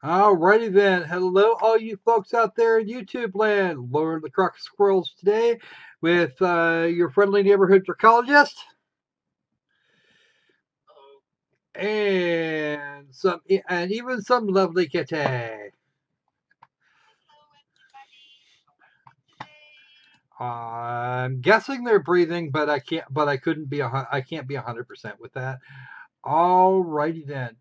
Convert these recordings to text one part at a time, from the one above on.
Alrighty then. Hello, all you folks out there in YouTube land. Lord the Croc Squirrels today with your friendly neighborhood trichologist. And even some lovely kitty. I'm guessing they're breathing, but I can't. But I couldn't be. I can't be 100% with that. Alrighty then.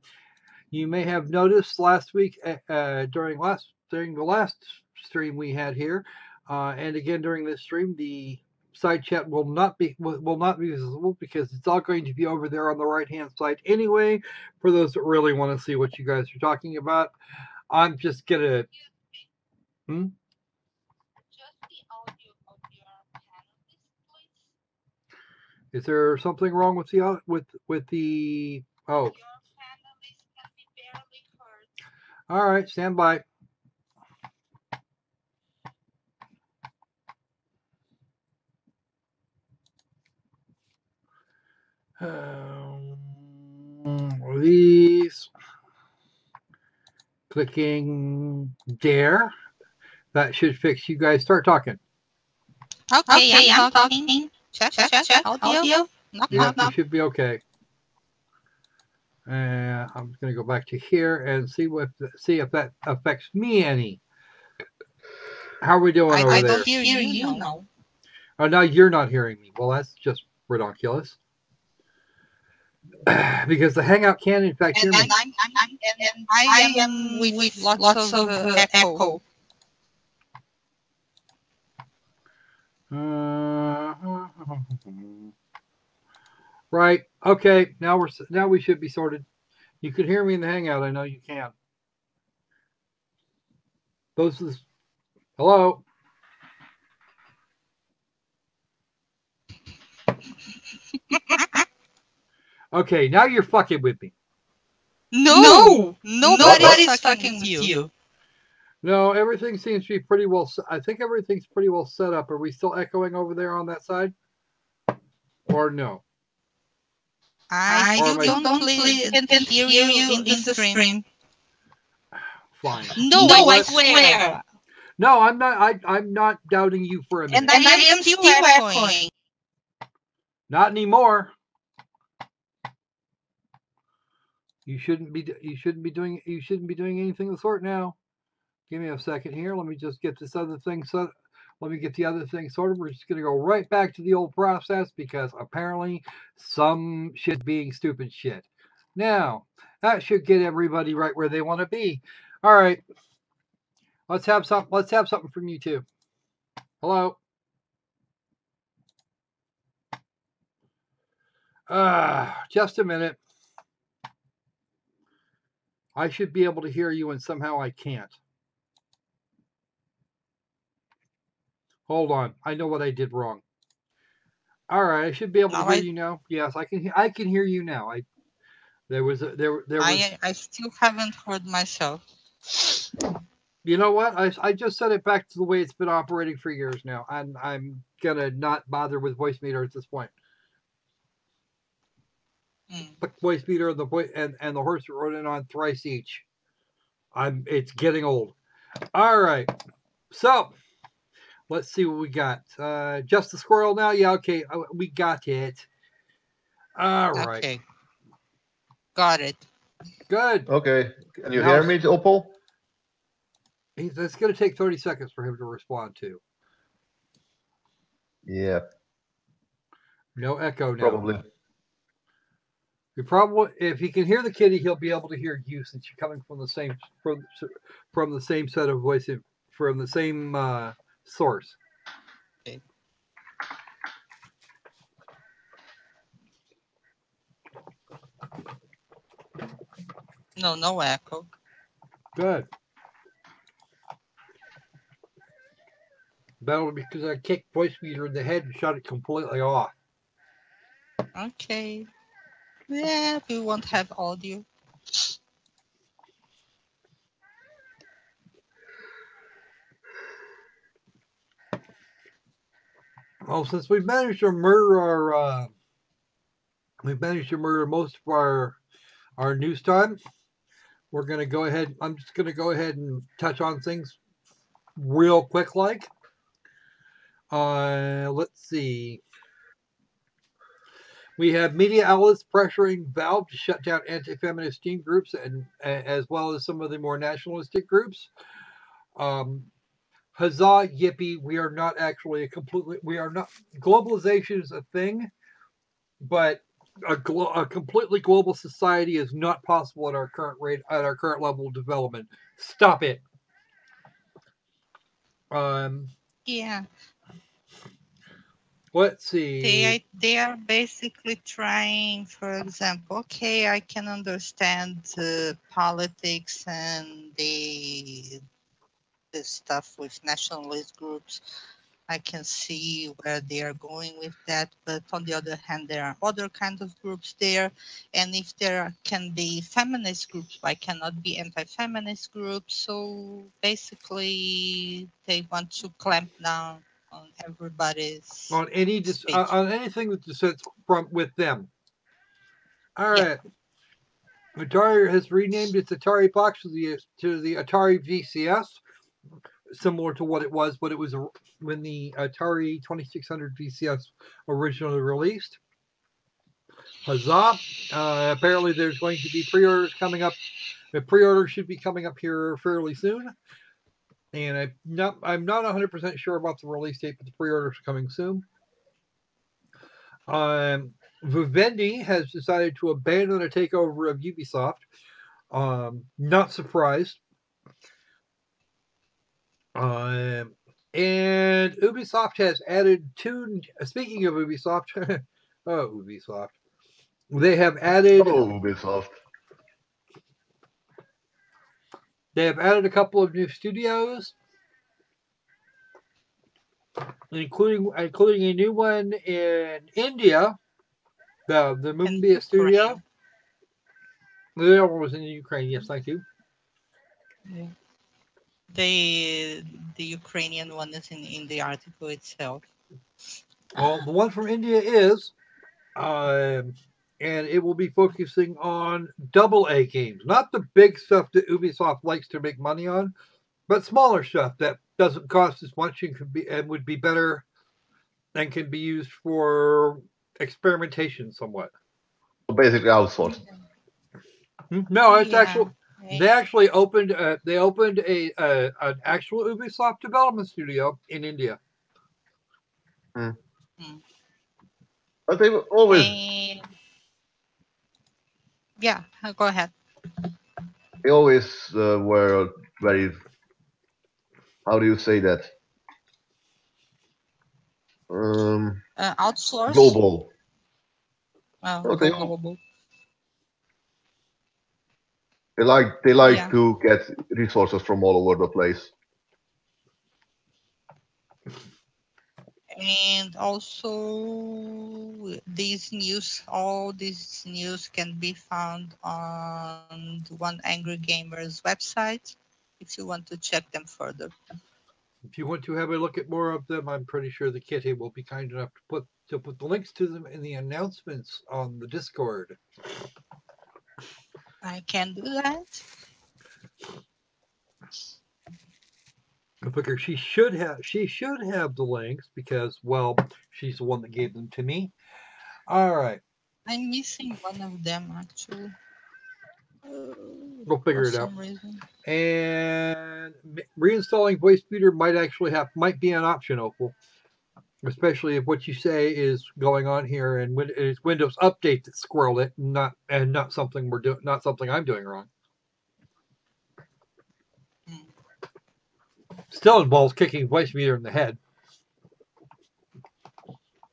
You may have noticed last week during the last stream we had here, and again during this stream, the side chat will not be visible because it's all going to be over there on the right hand side anyway. For those that really want to see what you guys are talking about, I'm just gonna. Hmm? Is there something wrong with the with the? Oh. All right, stand by. These clicking there. That should fix you guys. Start talking. Okay, I'm talking. Check. Audio. Yep, you should be okay. I'm going to go back to here and see if that affects me any. How are we doing over there? I don't hear you now. Oh, now you're not hearing me. Well, that's just ridiculous. Because the Hangout can, in fact, hear me. I am with lots of echo. Right. Okay. Now we should be sorted. You can hear me in the Hangout. I know you can. Hello. Okay. Now you're fucking with me. No. Nobody's fucking with you. No, everything seems to be pretty well. I think everything's pretty well set up. Are we still echoing over there on that side? Or no? I can't hear you in the stream. Fine. No, I swear. No, I'm not. I'm not doubting you for a minute. And I am still echoing. Not anymore. You shouldn't be doing anything of the sort now. Give me a second here. Let me just get this other thing set. Let me get the other thing sorted. We're just going to go right back to the old process because apparently some shit being stupid shit. Now, that should get everybody right where they want to be. All right. Let's have something from you too. Hello. Just a minute. I should be able to hear you and somehow I can't. Hold on. I know what I did wrong. All right, I should be able to hear you now. Yes, I can hear you now. I still haven't heard myself. You know what? I just set it back to the way it's been operating for years now. I'm gonna not bother with voice meter at this point. The voice meter and the horse that rode in on thrice each. It's getting old. All right. So let's see what we got. Just the squirrel now? Yeah, okay. We got it. All right. Okay. Got it. Good. Okay. Can you hear me, Opal? It's going to take 30 seconds for him to respond to. Yeah. No echo now. Probably. If he can hear the kitty, he'll be able to hear you since you're coming from the same set of voices, from the same source. Okay. No echo. Good. That'll be because I kicked voice meter in the head and shut it completely off. Okay. Yeah, we won't have audio. Well, since we've managed to murder most of our news time, we're going to go ahead. I'm just going to go ahead and touch on things real quick. Let's see. We have media outlets pressuring Valve to shut down anti-feminist Steam groups, and as well as some of the more nationalistic groups. Huzzah, yippee! We are not actually We are not. Globalization is a thing, but a completely global society is not possible at our current rate, at our current level of development. Stop it. Yeah. Let's see. They are basically trying, for example, okay, I can understand politics and the stuff with nationalist groups. I can see where they are going with that, but on the other hand, there are other kinds of groups there, and if there can be feminist groups, why cannot be anti-feminist groups? So basically, they want to clamp down on everybody's On anything that dissents from with them. All right. Yeah. Atari has renamed its Atari box to the Atari VCS, similar to what it was when the Atari 2600 VCS originally released. Huzzah! Apparently, there's going to be pre-orders coming up. The pre-order should be coming up here fairly soon, and I'm not 100% sure about the release date, but the pre-orders are coming soon. Vivendi has decided to abandon a takeover of Ubisoft. Not surprised. And Ubisoft has added two. Speaking of Ubisoft, Ubisoft. They have added. Ubisoft. They have added a couple of new studios, including a new one in India, the Mumbai studio. The other one was in Ukraine. Yes, thank you. Yeah. The Ukrainian one is in the article itself. Well, the one from India is, and it will be focusing on AA games, not the big stuff that Ubisoft likes to make money on, but smaller stuff that doesn't cost as much and would be better and can be used for experimentation somewhat. So basically outsourced. No, it's actually they actually opened an actual Ubisoft development studio in India. But they always go ahead. They always were very, how do you say that? Outsourced. Global. Global. They like to get resources from all over the place. And also, all these news can be found on One Angry Gamer's website if you want to check them further. If you want to have a look at more of them, I'm pretty sure the Kitty will be kind enough to put the links to them in the announcements on the Discord. I can do that. I figure she should have the links because, well, she's the one that gave them to me. All right. I'm missing one of them actually. We'll figure it out. And reinstalling Voice Speeder might be an option, Opal, especially if what you say is going on here and it's Windows Update that squirreled it, not something I'm doing wrong. Still involves kicking Voice Speeder in the head.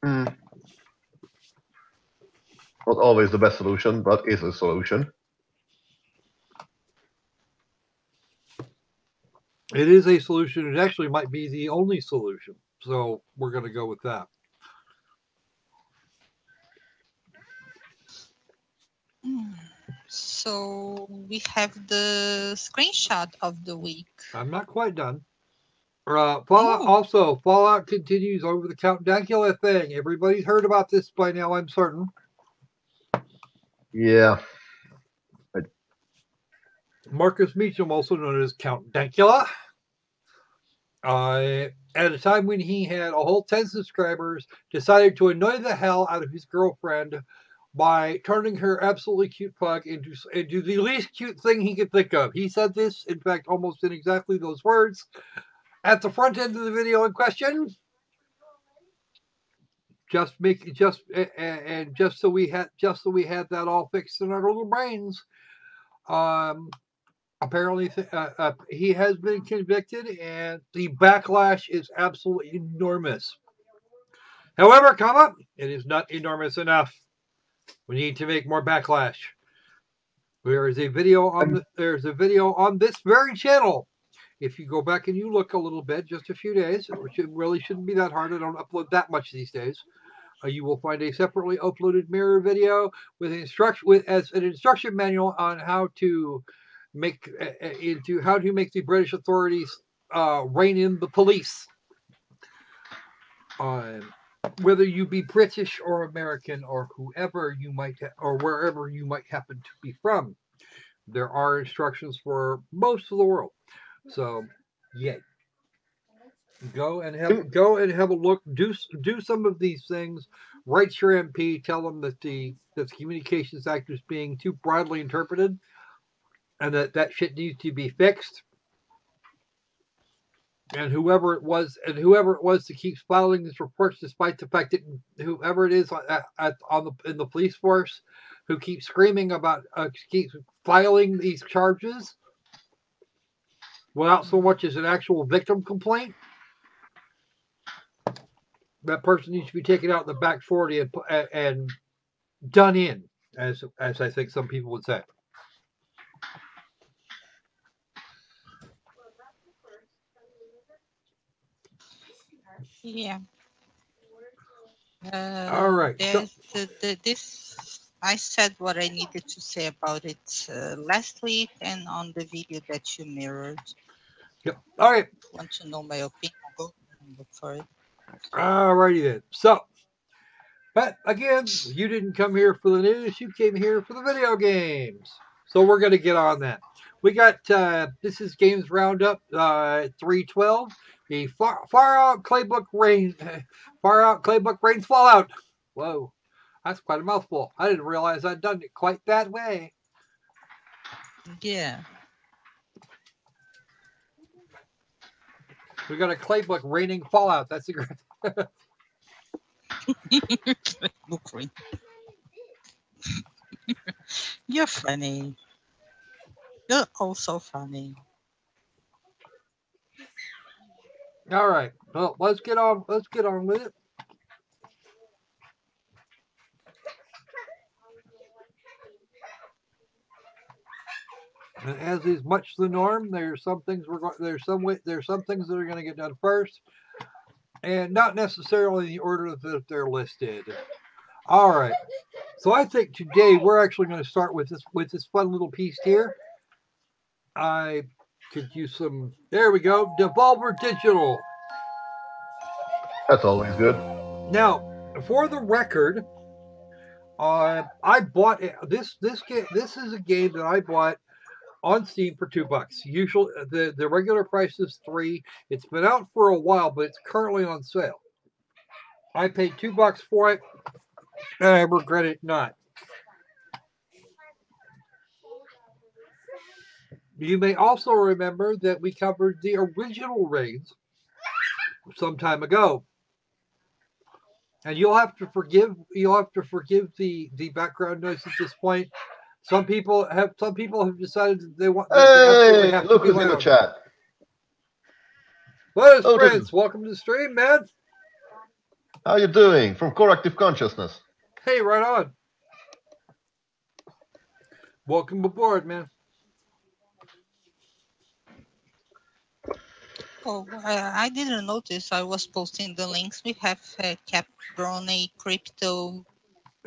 Not always the best solution, but is a solution. It is a solution. It actually might be the only solution. So we're going to go with that. So we have the screenshot of the week. I'm not quite done. Fallout continues over the Count Dankula thing. Everybody's heard about this by now, I'm certain. Yeah. Marcus Meacham, also known as Count Dankula, at a time when he had a whole 10 subscribers, decided to annoy the hell out of his girlfriend by turning her absolutely cute pug into the least cute thing he could think of. He said this, in fact, almost in exactly those words, at the front end of the video in question. Just so we had that all fixed in our little brains. Apparently, he has been convicted, and the backlash is absolutely enormous. However, it is not enormous enough. We need to make more backlash. There's a video on this very channel. If you go back and you look a little bit, just a few days, which it really shouldn't be that hard. I don't upload that much these days. You will find a separately uploaded mirror video with an instruction manual on how to make the British authorities rein in the police. Whether you be British or American or whoever you might or wherever you might happen to be from, there are instructions for most of the world. So, yay. Go and have a look. Do some of these things. Write your MP. Tell them that the Communications Act is being too broadly interpreted, and that shit needs to be fixed. And whoever it was that keeps filing these reports, despite the fact that whoever it is in the police force who keeps screaming about keeps filing these charges without so much as an actual victim complaint. That person needs to be taken out in the back 40 and done in, as I think some people would say. Yeah. All right. This I said what I needed to say about it last week and on the video that you mirrored. Yep. All right. Want to know my opinion? Go and look for it. All righty then. So, but again, you didn't come here for the news. You came here for the video games. So we're going to get on that. We got this is Games Roundup 312. The Far Out Claybook Rains Fallout. Whoa, that's quite a mouthful. I didn't realize I'd done it quite that way. Yeah. We got a Claybook raining Fallout. That's a great. You're funny. You're also funny. All right. Well, let's get on with it. And as is much the norm, there's some things there's some things that are going to get done first, and not necessarily in the order that they're listed. All right. So I think today we're actually going to start with this fun little piece here. I could use some. There we go. Devolver Digital. That's always good. Now, for the record, I bought this game. This is a game that I bought on Steam for $2. Usually, the regular price is $3. It's been out for a while, but it's currently on sale. I paid $2 for it, and I regret it not. You may also remember that we covered the original Raids some time ago. And you'll have to forgive the background noise at this point. Some people have decided that they want. Hey, look who's in the chat. Hello, Prince. Welcome to the stream, man. How you doing? From Corrective Consciousness. Hey, right on. Welcome aboard, man. Oh, I didn't notice. I was posting the links. We have Caprone, Crypto,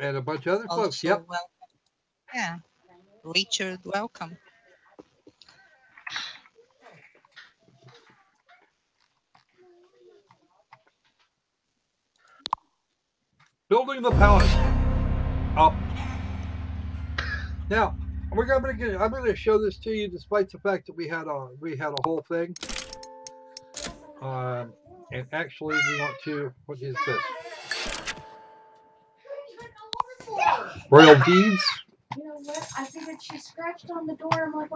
and a bunch of other folks. Yep. Welcome. Yeah. Richard, welcome. Building the palace. Up. Now, I'm gonna show this to you, despite the fact that we had a whole thing. And actually, we want to. What is this? Royal Deeds. You know what? I figured she scratched on the door. I'm like,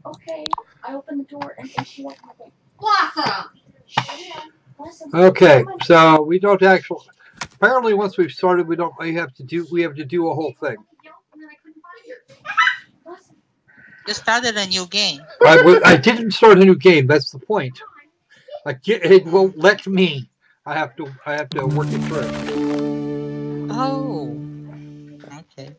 okay. I opened the door and she opened the door. Blossom! Okay, so we don't actually. Apparently, once we've started, we have to do a whole thing. You started a new game. I didn't start a new game. That's the point. It won't let me. I have to work it through. Oh. Okay.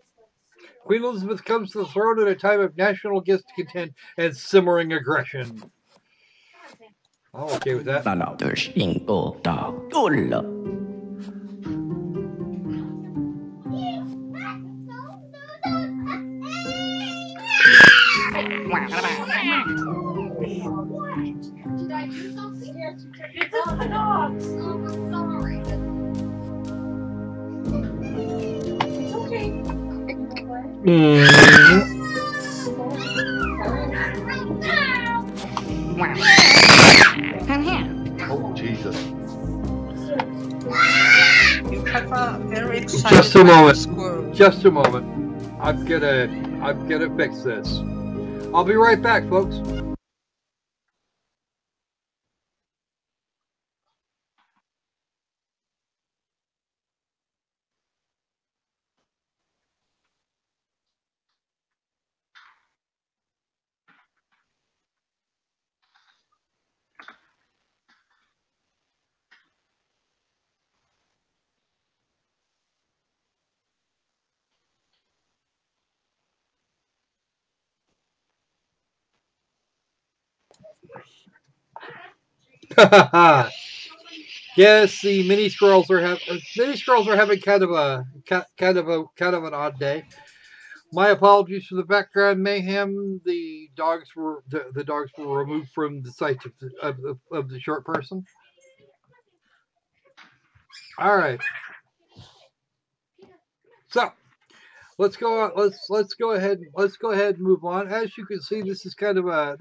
Queen Elizabeth comes to the throne at a time of national discontent and simmering aggression. I'm okay with that. Did I do something? It's the dogs. I'm sorry. It's okay. Oh, Jesus. You have a very excited Just a moment. squirrel. Just a moment. I'm gonna fix this. I'll be right back, folks. Yes, the mini squirrels are having kind of an odd day. My apologies for the background mayhem. The dogs were removed from the sight of the short person. All right. So let's go ahead and move on. As you can see, this is kind of a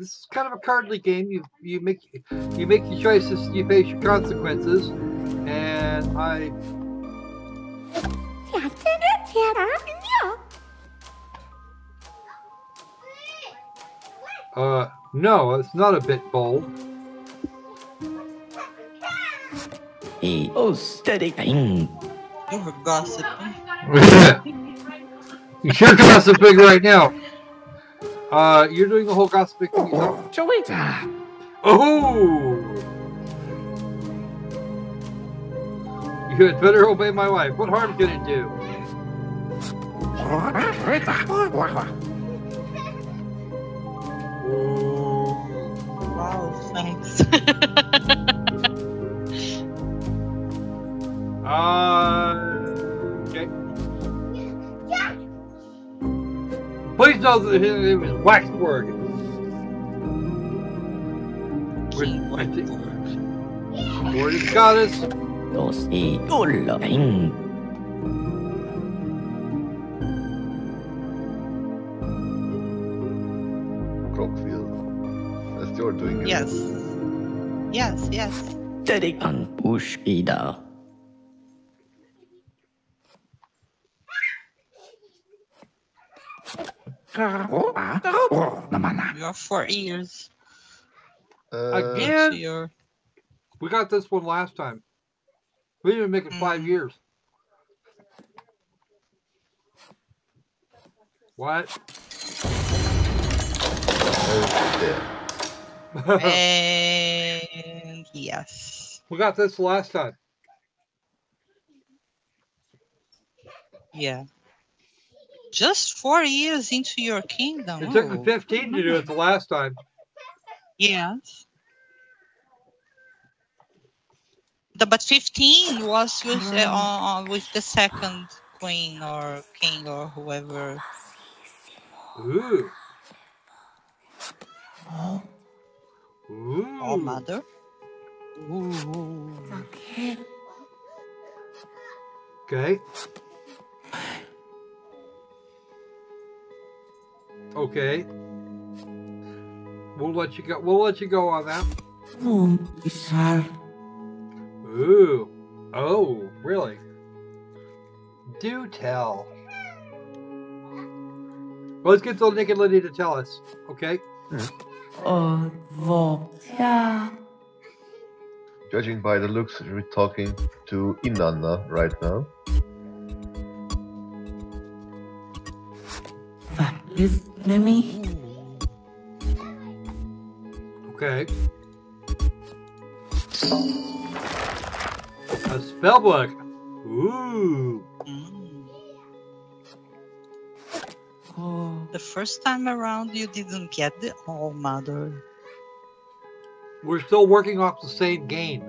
cardly game. You make your choices, you face your consequences, and no, it's not a bit bold. Oh, steady. You were gossiping. You're gossiping right now. You're doing the whole gossiping thing yourself. Oh! You had better obey my wife. What harm can it do? Wow, thanks. Okay. Please know that his name is Waxburg. Word is goddess. Crockfield. That's your doing. Yes. Yes. Steady and push either. You have 4 ears. Again? Your... We got this one last time. We didn't make it 5 years. What? And yes. We got this last time. Yeah. Just 4 years into your kingdom. It took me 15 to do it the last time. Yes. But 15 was with the second queen or king or whoever. Ooh. Oh, mother. Ooh. Okay. Okay. We'll let you go. We'll let you go on that. Ooh. Oh, really? Do tell. Well, let's get the naked lady to tell us. Okay. Judging by the looks, you're talking to Inanna right now. Okay. A spell book. Ooh. The first time around, you didn't get the All Mother. We're still working off the same game.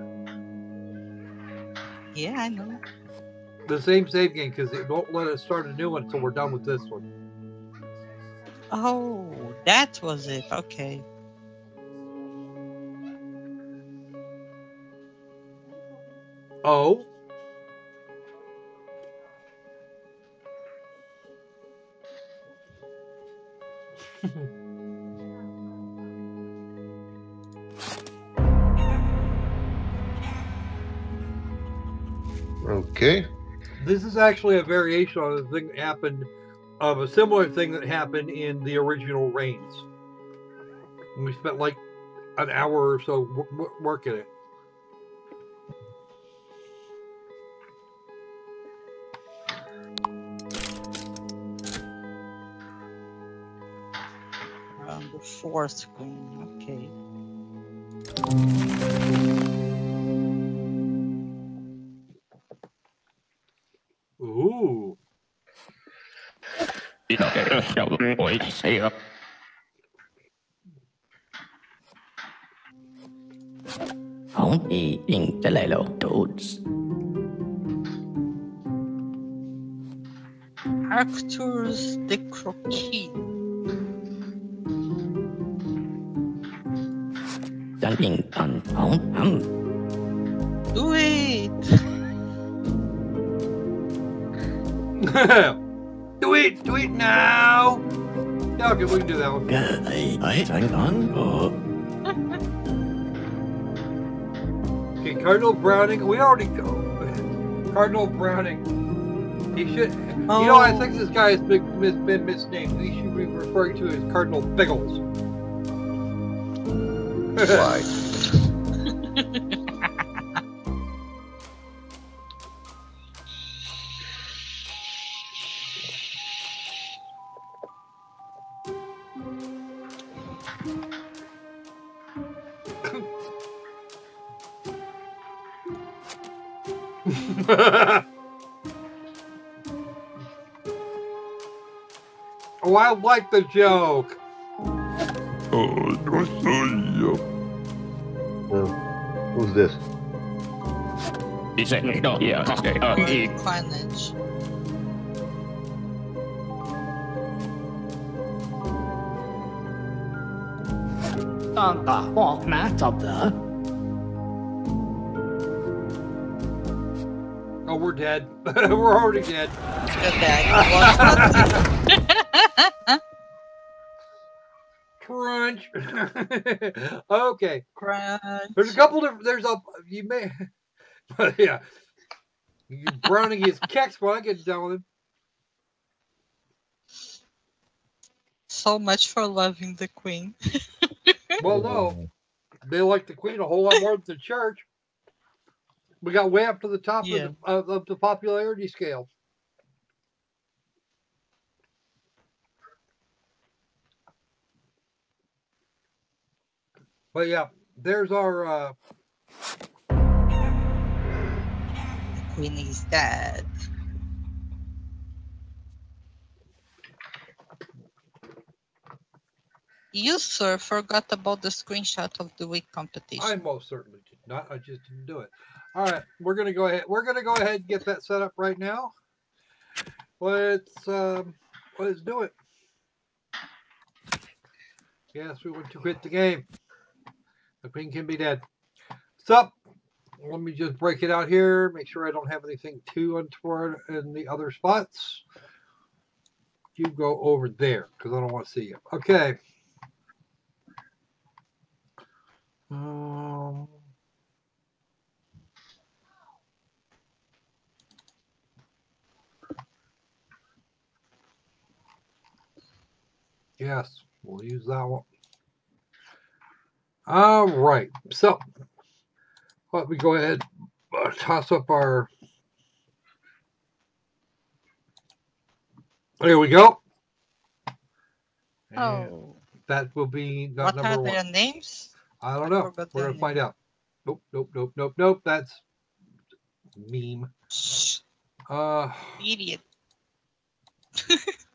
Yeah, I know. The same save game, because they won't let us start a new one until we're done with this one. Oh, that was it. Okay. Oh. Okay. This is actually a variation on the thing that happened, of a similar thing that happened in the original Reigns. And we spent like an hour or so working it. Around the fourth queen. Okay. Ooh. Không bị in trả lại lộ toads. Arcturus the Croquis. Chẳng in tần phóng hẳn. Do it! Do it now! Yeah, okay, we can do that one. Ấy chẳng đoán của. Okay, Cardinal Browning. We already go. Cardinal Browning. He should. Oh. You know, I think this guy has been misnamed. He should be referring to as Cardinal Biggles. Why? Oh, I like the joke. Who's this? Coinage. Oh, we're dead. We're already dead. The bag. Crunch. Okay. Crunch. There's a couple of. There's a. You may. Yeah. Browning his kecks when I get done with him. So much for loving the queen. Well, no. They like the queen a whole lot more than the church. We got way up to the top of the popularity scale. But yeah, there's our. The queen is dead. You, sir, forgot about the screenshot of the week competition. I most certainly did not. I just didn't do it. All right, we're gonna go ahead. We're gonna go ahead and get that set up right now. Let's do it. Yes, we want to quit the game. The queen can be dead. So, let me just break it out here. Make sure I don't have anything too untoward in the other spots. you go over there because I don't want to see you. Okay. Yes, we'll use that one. All right. So, let me go ahead and toss up our. There we go. And Oh, that will be what number are one. their names? I don't I know. forgot We're their going to find name. out. Nope. That's meme. Shh, Uh, idiot.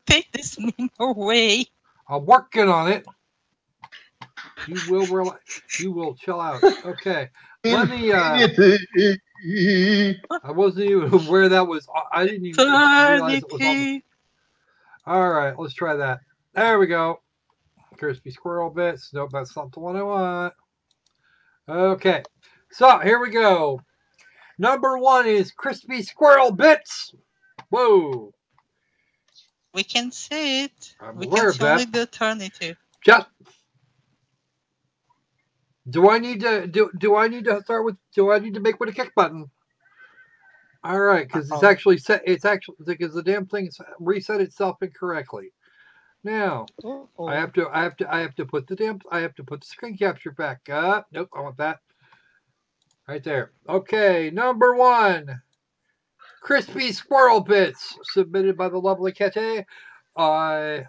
Take this meme away. I'm working on it. You will relax. You will chill out. Okay. Let me. Infinity. I wasn't even aware that was. I didn't even realize it was on. Eternity. All right. Let's try that. There we go. Crispy squirrel bits. Nope, that's not the one I want. Okay. So here we go. Number one is crispy squirrel bits. Whoa. We can see it. I'm We aware can of see only that. the eternity. Just. Do I need to do I need to start with do I need to make with a kick button? All right, because it's actually set. It's actually because the damn thing reset itself incorrectly. Now I have to put the screen capture back up. Nope, I want that right there. Okay, number one, crispy squirrel bits submitted by the lovely Kete. On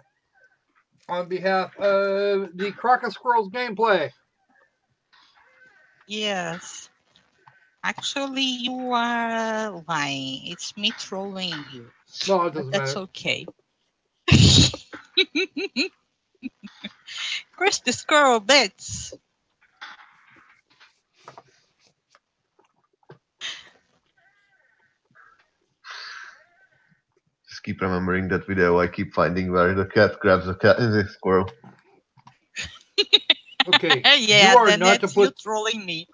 behalf of the Crocker Squirrels gameplay. Yes. Actually, you are lying. It's me trolling you. No, it doesn't That's matter. okay. Crispy squirrel bits. Just keep remembering that video. I keep finding where the cat grabs the squirrel. Okay. Yeah, you are then not that's to put. you trolling me.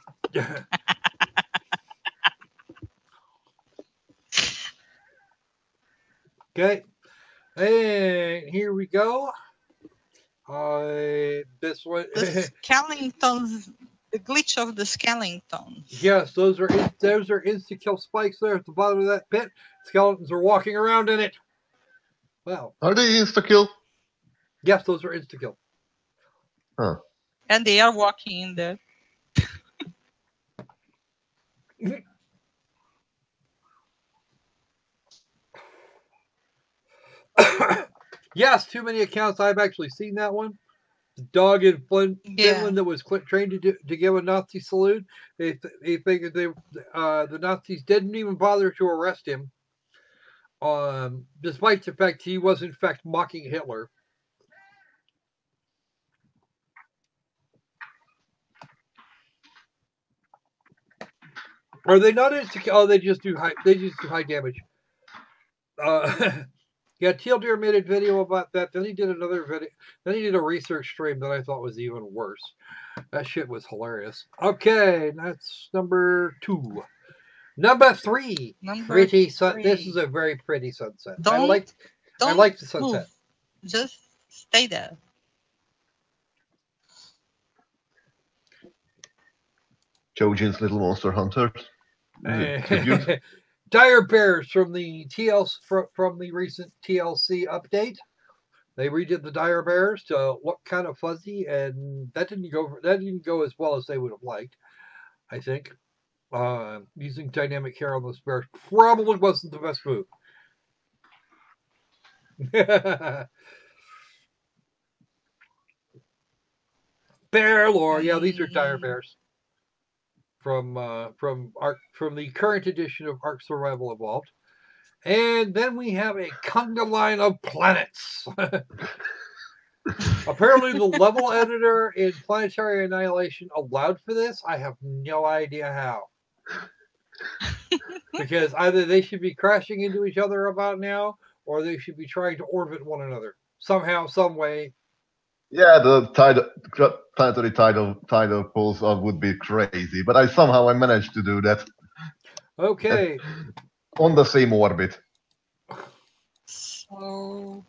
Okay. And here we go. This one. The Skellingtons, the glitch of the Skellingtons. Yes, those are insta-kill spikes there at the bottom of that pit. Skeletons are walking around in it. Wow. Are they insta-kill? Yes, those are insta-kill. Huh. And they are walking in there. Yes, too many accounts. I've actually seen that one. The dog in Finland that was trained to give a Nazi salute. They figured the Nazis didn't even bother to arrest him, despite the fact he was in fact mocking Hitler. Are they not insecure? Oh, they just do high damage. Yeah, Teal Deer made a video about that. Then he did another video. Then he did a research stream that I thought was even worse. That shit was hilarious. Okay, that's number two. Number three. This is a very pretty sunset. I like the sunset. Move. Just stay there. Chojin's Little Monster Hunters. Dire Bears from the from the recent TLC update. They redid the Dire Bears to look kind of fuzzy, and that didn't go as well as they would have liked. I think using dynamic hair on those bears probably wasn't the best move. Bear lore, yeah, these are Dire Bears from the current edition of Ark Survival Evolved. And then we have a conga line of planets. Apparently, the level editor in Planetary Annihilation allowed for this. I have no idea how. Because either they should be crashing into each other about now, or they should be trying to orbit one another somehow, some way. Yeah, the planetary tidal pulse would be crazy, but I somehow managed to do that. Okay. On the same orbit. So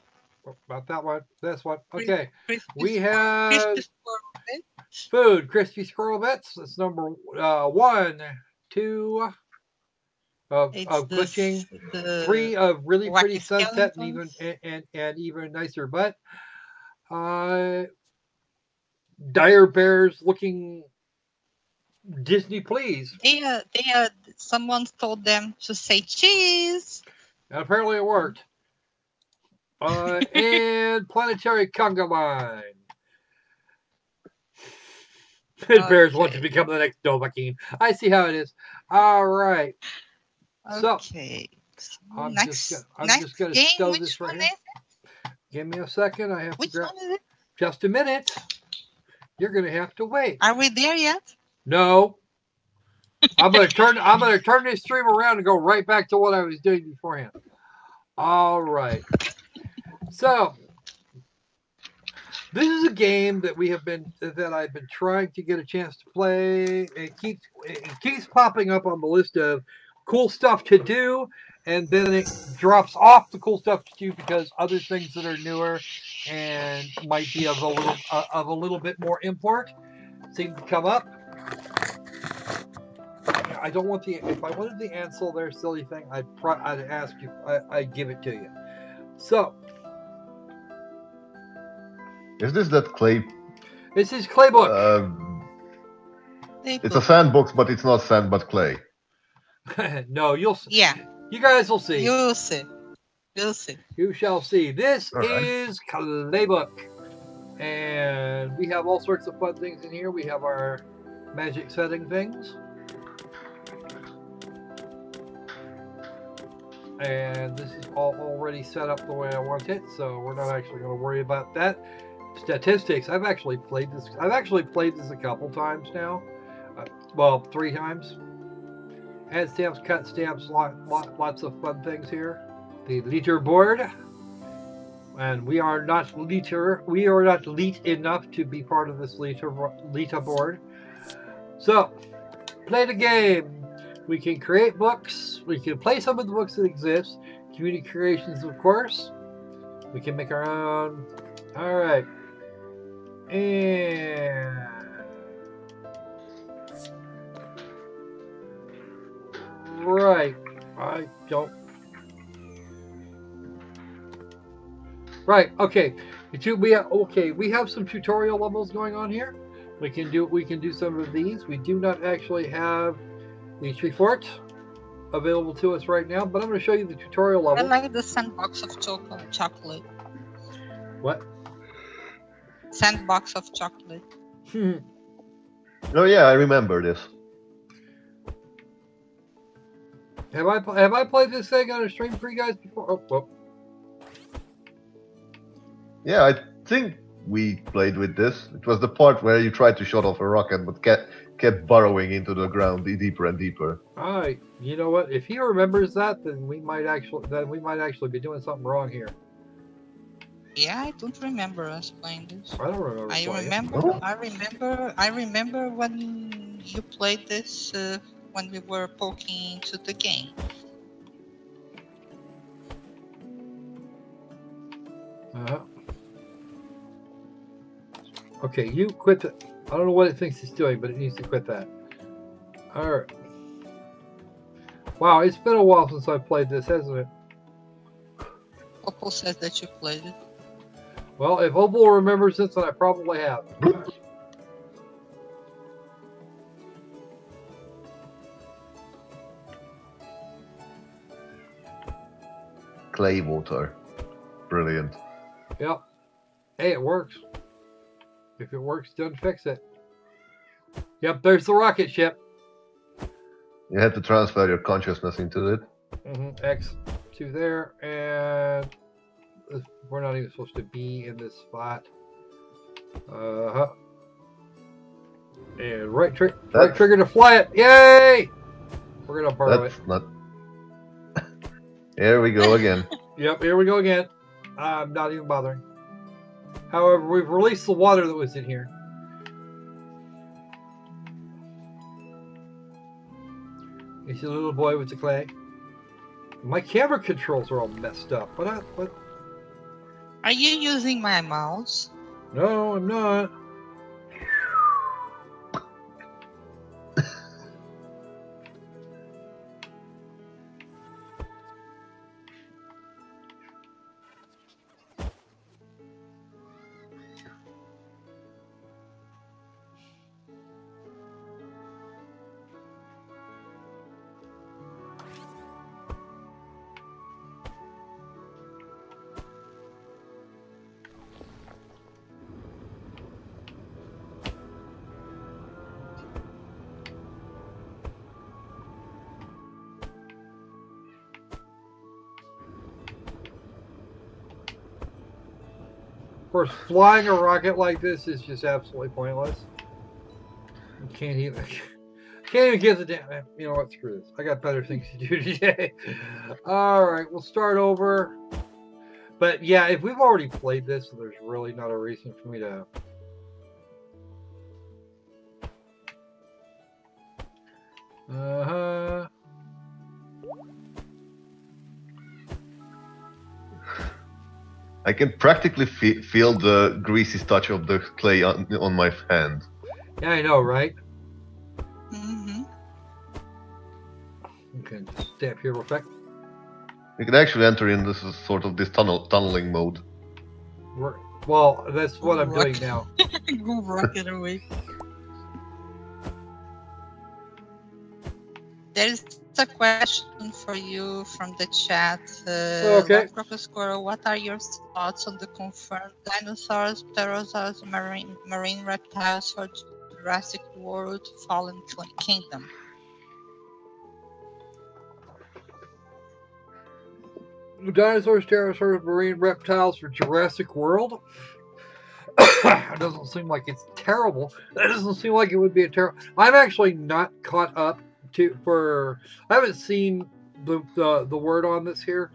about that one. This one. Okay. Crispy, We have crispy squirrel bits. food. Crispy squirrel bits. That's number 1, 2 of It's glitching. the 3 of really pretty wacky sunset skeletons. and even nicer butt. Dire bears looking Disney please. Someone told them to say cheese. And apparently it worked. And planetary conga line. Bears want to Okay. become the next Dovahkiin. I see how it is. All right. So Okay. I'm next just gonna game. stow Which this right one here. is it? Give me a second. I have Which to grab. one is it? Just a minute. You're gonna have to wait. Are we there yet? No. I'm gonna turn this stream around and go right back to what I was doing beforehand. All right. So this is a game that I've been trying to get a chance to play. It keeps popping up on the list of cool stuff to do, and then it drops off the cool stuff to do because other things that are newer and might be of a little bit more import seem to come up. I don't want if I wanted the Ansel there silly thing, I'd ask you. I'd give it to you. So. Is this that clay? This is Claybook. It's a sandbox, but it's not sand, but clay. No, you'll see. Yeah. You guys will see. You'll see. You'll see. You shall see. This All right. is Claybook. And we have all sorts of fun things in here. We have our magic setting things. And this is all already set up the way I want it, so we're not actually going to worry about that. Statistics. I've actually played this a couple times now. Well, 3 times. Add stamps, cut stamps, lots of fun things here. The leaderboard. And we are not elite enough to be part of this leaderboard. So, play the game. We can create books. We can play some of the books that exist. Community creations, of course. We can make our own. All right. And right. I don't. Right. Okay. We have some tutorial levels going on here. We can do some of these. We do not actually have the tree fort available to us right now, but I'm going to show you the tutorial level. I like the sandbox of chocolate. What? Sandbox of chocolate. Oh yeah, I remember this. Have I played this thing on a stream for you guys before? Oh, well. Yeah, I think we played with this. It was the part where you tried to shot off a rocket, but kept burrowing into the ground deeper and deeper. All right. You know what? If he remembers that, then we might actually be doing something wrong here. Yeah, I don't remember us playing this. I don't remember. I remember when you played this when we were poking to the game. Okay, you quit. I don't know what it thinks it's doing, but it needs to quit that. All right. Wow, it's been a while since I played this, hasn't it? Opal says that you played it. Well, if Opal remembers this, then I probably have. Clay water. Brilliant. Yep. Hey, it works. If it works, don't fix it. Yep, there's the rocket ship. You had to transfer your consciousness into it. X to there, and we're not even supposed to be in this spot. And right trigger to fly it. Yay! We're gonna borrow it. Not. Here we go again. Yep, here we go again. I'm not even bothering. However, we've released the water that was in here. He's a little boy with the clay. My camera controls are all messed up. What? Are you using my mouse? No, I'm not. Of course, flying a rocket like this is just absolutely pointless. You can't even get the damn. You know what? Screw this. I got better things to do today. All right, we'll start over. But yeah, if we've already played this, there's really not a reason for me to. I can practically feel the greasy touch of the clay on my hand. Yeah, I know, right? Mm-hmm. Okay, just step here real quick. You can actually enter in this sort of this tunneling mode. Well, that's what I'm doing now. Go rocket away. There's a question for you from the chat. Okay. Love Squirrel, what are your thoughts on the confirmed dinosaurs, pterosaurs, marine reptiles for Jurassic World Fallen Kingdom? Dinosaurs, pterosaurs, marine reptiles for Jurassic World. It doesn't seem like it's terrible. That doesn't seem like it would be a terrible. I'm actually not caught up I haven't seen the word on this here.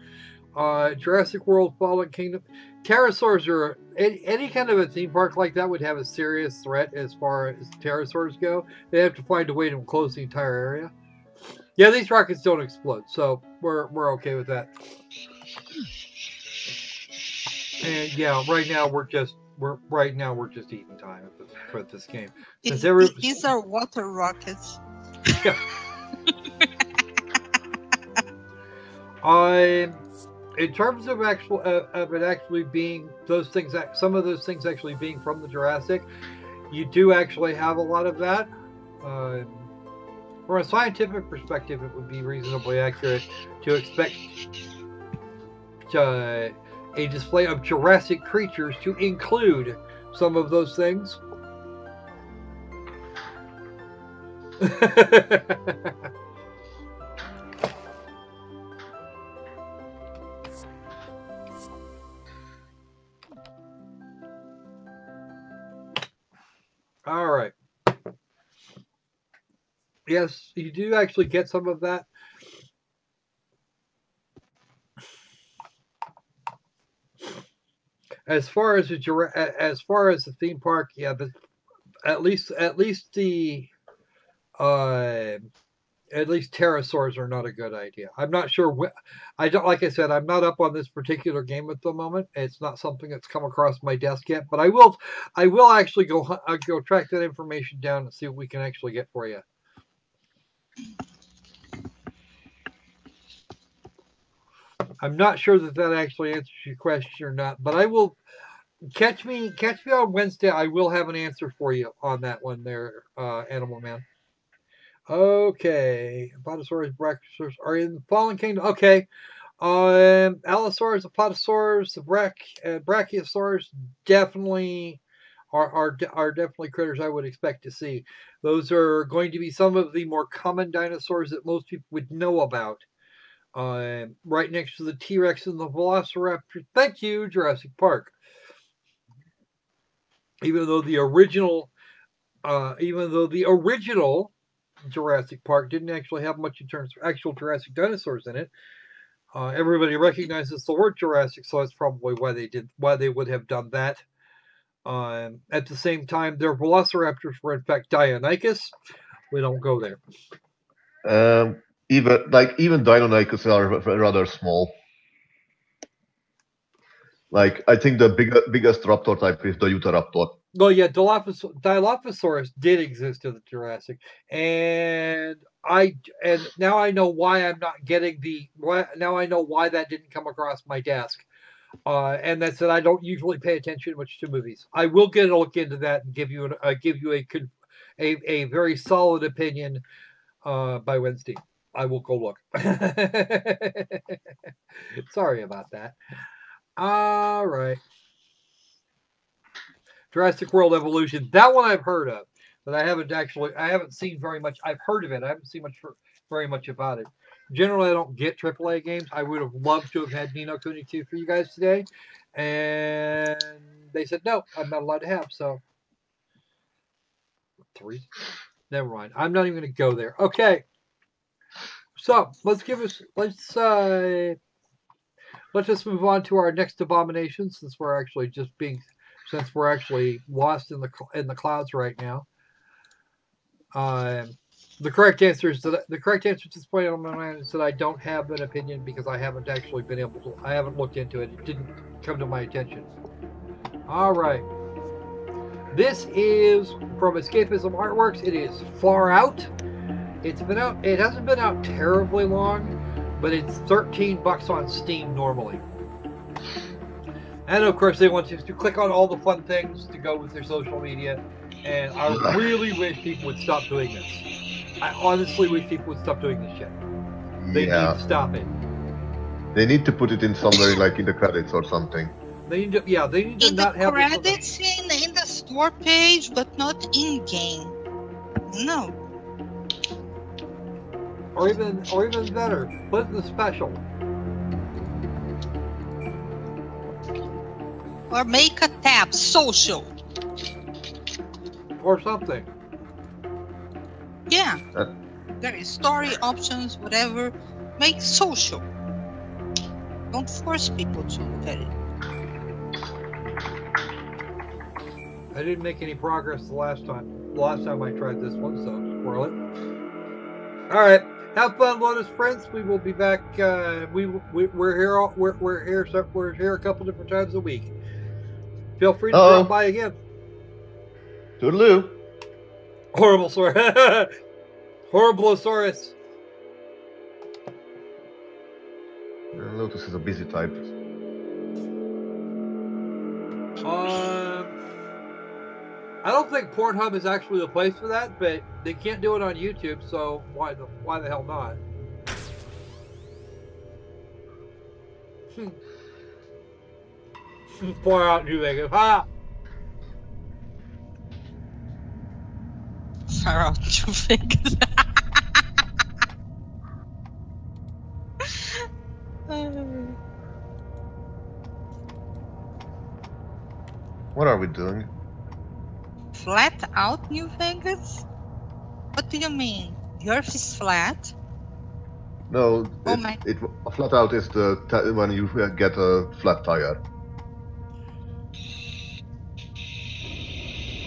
Jurassic World Fallen Kingdom. Pterosaurs are any kind of a theme park like that would have a serious threat as far as pterosaurs go. They have to find a way to enclose the entire area. Yeah, these rockets don't explode, so we're okay with that. And yeah, right now we're just eating time for this game. These are water rockets. Yeah. In terms of it actually being those things, some of those things actually being from the Jurassic, you do actually have a lot of that. From a scientific perspective, it would be reasonably accurate to expect a display of Jurassic creatures to include some of those things. All right. Yes, you do actually get some of that. As far as the theme park, yeah, at least pterosaurs are not a good idea. I'm not sure. Like I said, I'm not up on this particular game at the moment. It's not something that's come across my desk yet, but I will actually go track that information down and see what we can actually get for you. I'm not sure that actually answers your question or not, but I will catch me on Wednesday. I will have an answer for you on that one there, Animal Man. Okay, Apatosaurus, Brachiosaurus are in the Fallen Kingdom. Okay, Allosaurus, Apatosaurus, the Brachiosaurus definitely are definitely critters I would expect to see. Those are going to be some of the more common dinosaurs that most people would know about. Right next to the T-Rex and the Velociraptor. Thank you, Jurassic Park. Even though the original Jurassic Park didn't actually have much in terms of actual Jurassic dinosaurs in it, everybody recognizes the word Jurassic, so that's probably why they would have done that. At the same time, their Velociraptors were in fact Deinonychus. We don't go there. Even Deinonychus are rather small. Like, I think the biggest raptor type is the Utahraptor. Well, yeah, Dilophosaurus did exist in the Jurassic, and now I know why I'm not getting now I know why that didn't come across my desk, and that's that I don't usually pay attention much to movies. I will get a look into that and give you a very solid opinion by Wednesday. I will go look. Sorry about that. All right. Jurassic World Evolution. That one I've heard of, but I haven't seen very much. I've heard of it. I haven't seen very much about it. Generally, I don't get AAA games. I would have loved to have had Ni no Kuni 2 for you guys today, and they said no, I'm not allowed to have. So 3. Never mind. I'm not even going to go there. Okay. So let's just move on to our next abomination since we're actually lost in the clouds right now. The correct answer at this point on my mind is that I don't have an opinion because I haven't actually I haven't looked into it. It didn't come to my attention. All right. This is from Escapism Artworks. It is Far Out. It hasn't been out terribly long, but it's $13 on Steam normally. And of course, they want you to click on all the fun things to go with their social media. And I really wish people would stop doing this. I honestly wish people would stop doing this shit. They need to stop it. They need to put it in somewhere like in the credits or something. They need to in not the have credits in the store page, but not in game. No. Or even better, put the special. Or make a tab, social. Or something. Yeah. There is story options, whatever. Make social. Don't force people to look at it. I didn't make any progress the last time. The last time I tried this one, so spoil it. All right. Have fun, Lotus Prince. We will be back. We're here a couple different times a week. Feel free to drop by again. Toodaloo. Horriblosaurus. Lotus is a busy type. I don't think Pornhub is actually the place for that, but they can't do it on YouTube, so why the hell not? Far Out New Vegas. Ha! Far Out New Vegas. What are we doing? Flat out New Vegas? What do you mean? The Earth is flat? No, flat out is when you get a flat tire.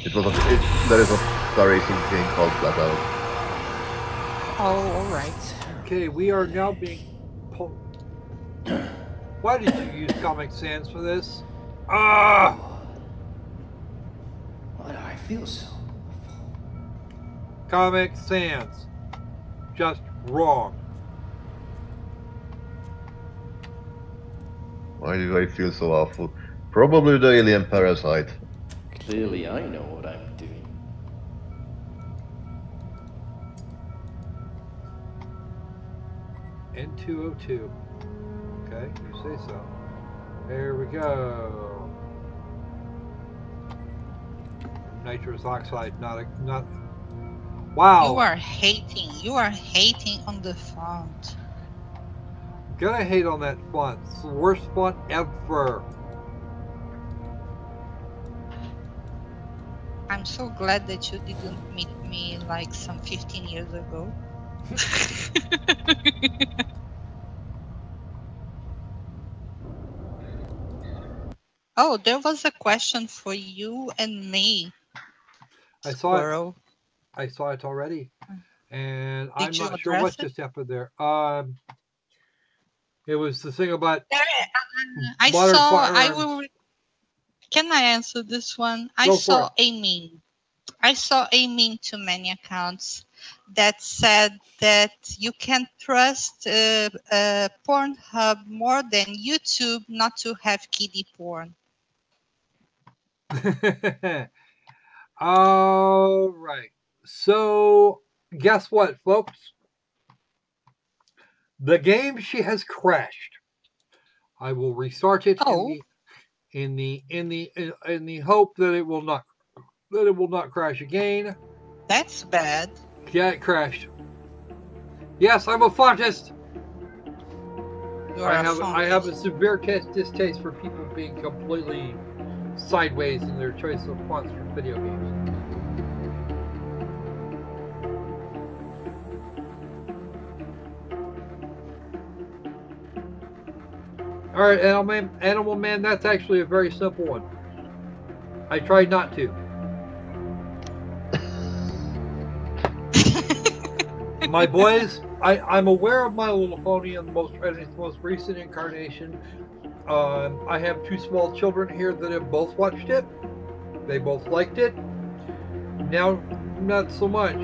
There is a car racing game called Flat Out. Oh, alright. Okay, we are now being pulled. Why did you use Comic Sans for this? Ah! Why do I feel so? Comic Sans. Just wrong. Why do I feel so awful? Probably the alien parasite. Clearly I know what I'm doing. N202. Okay, you say so. There we go. Nitrous oxide, not. Wow. You are hating on the font. Gonna hate on that font. It's the worst font ever. I'm so glad that you didn't meet me like some 15 years ago. Oh, there was a question for you and me. I saw it already, and I'm not sure what just happened there. It was the thing about I modern saw. I firearms. will. Can I answer this one? I Go for saw it. a meme. I saw a meme to many accounts that said that you can trust Pornhub more than YouTube not to have kiddie porn. All right. So, guess what, folks? The game she has crashed. I will restart it in the hope that it will not crash again. That's bad. Yeah, it crashed. Yes, I'm a flautist. I have a severe distaste for people being completely sideways in their choice of fonts for video games. All right, Animal Man, that's actually a very simple one. I tried not to. My boys, I'm aware of My Little Pony in its most recent incarnation. I have two small children here that have both watched it. They both liked it. Now, not so much.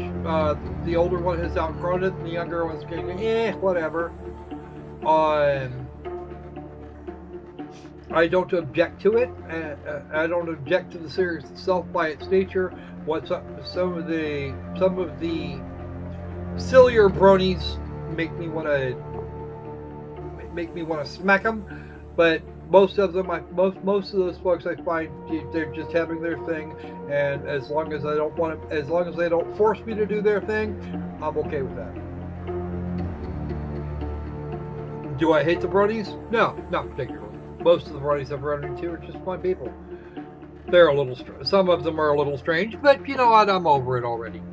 The older one has outgrown it, and the younger one's going, whatever. I don't object to it. I don't object to the series itself by its nature. Some of the sillier bronies make me want to smack them, but most of them, most of those folks, I find they're just having their thing, and as long as they don't force me to do their thing, I'm okay with that. Do I hate the bronies? No, not particularly. Most of the bronies I've run into are just fun people. They're a little, some of them are a little strange, but you know what? I'm over it already.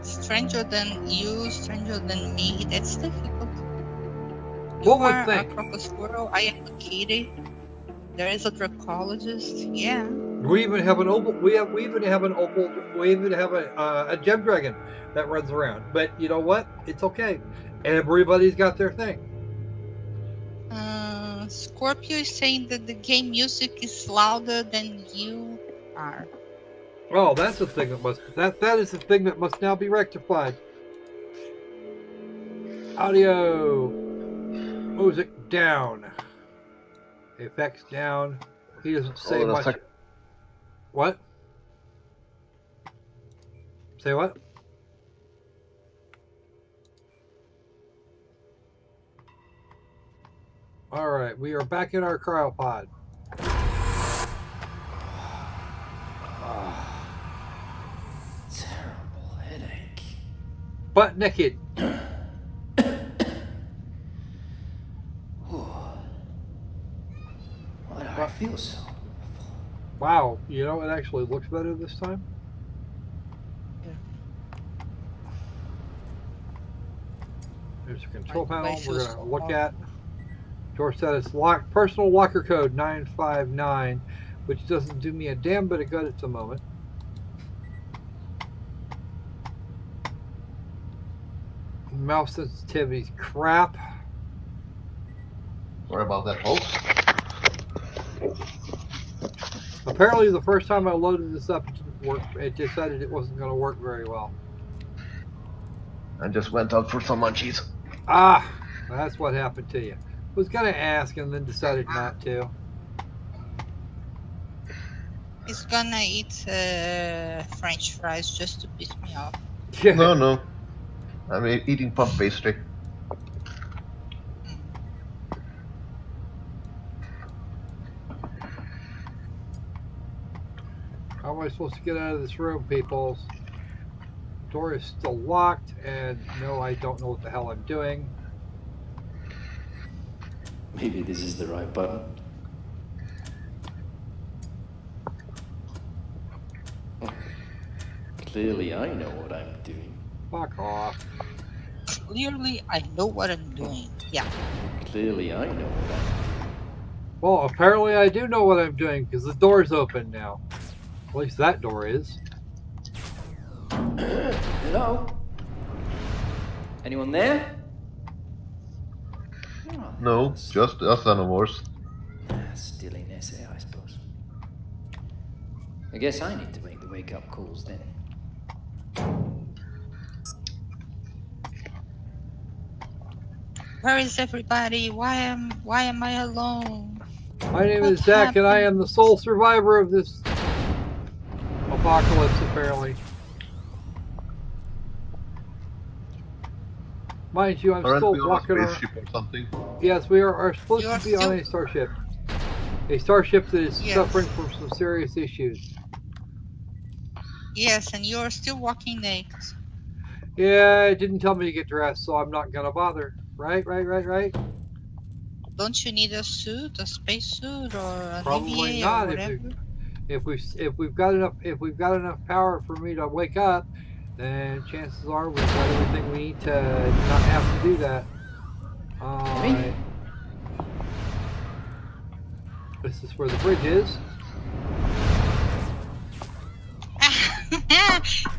Stranger than you, stranger than me. That's difficult. What would think? You are a crocodile squirrel. I am a kitty. There is a dracologist. Yeah. We even have an opal. We even have a gem dragon that runs around. But you know what? It's okay. Everybody's got their thing. Scorpio is saying that the game music is louder than you are. Oh, that's the thing that is the thing that must now be rectified. Audio music down. Effects down. He doesn't say much. What? Say what? All right, we are back in our cryopod. Terrible headache. Butt naked. Why do I feel so? Wow, you know, it actually looks better this time. Yeah. There's a control panel we're going to look at. George said it's locked. Personal locker code 959, which doesn't do me a damn bit of good at the moment. Mouse sensitivity's crap. Sorry about that, folks. Apparently, the first time I loaded this up, it didn't work. It decided it wasn't going to work very well. I just went out for some munchies. Ah, that's what happened to you. Was going to ask and then decided not to. He's gonna eat French fries just to piss me off. Yeah. No. I'm eating puff pastry. How am I supposed to get out of this room, people? Door is still locked, and no, I don't know what the hell I'm doing. Maybe this is the right button. Clearly I know what I'm doing. Fuck off. Clearly, I know what I'm doing. Yeah. Clearly I know what I'm doing. Well, apparently I do know what I'm doing, because the door's open now. At least that door is. Hello? Anyone there? Oh, No, that's just us Animorphs. still in SA, I suppose. I guess I need to make the wake-up calls then. Where is everybody? Why am I alone? My name What is Zach, and I am the happened? sole survivor of this apocalypse, apparently. Mind you, I'm Aren't still we on a walking around. spaceship or something? Yes, we are supposed You're to be on still a starship. A starship that is Yes. suffering from some serious issues. Yes, and you're still walking naked. Yeah, it didn't tell me to get dressed, so I'm not gonna bother. Right. Don't you need a suit, a space suit, or an Probably EVA or not. whatever? If we've got enough power for me to wake up, then chances are we've got everything we need to not have to do that. Alright. This is where the bridge is.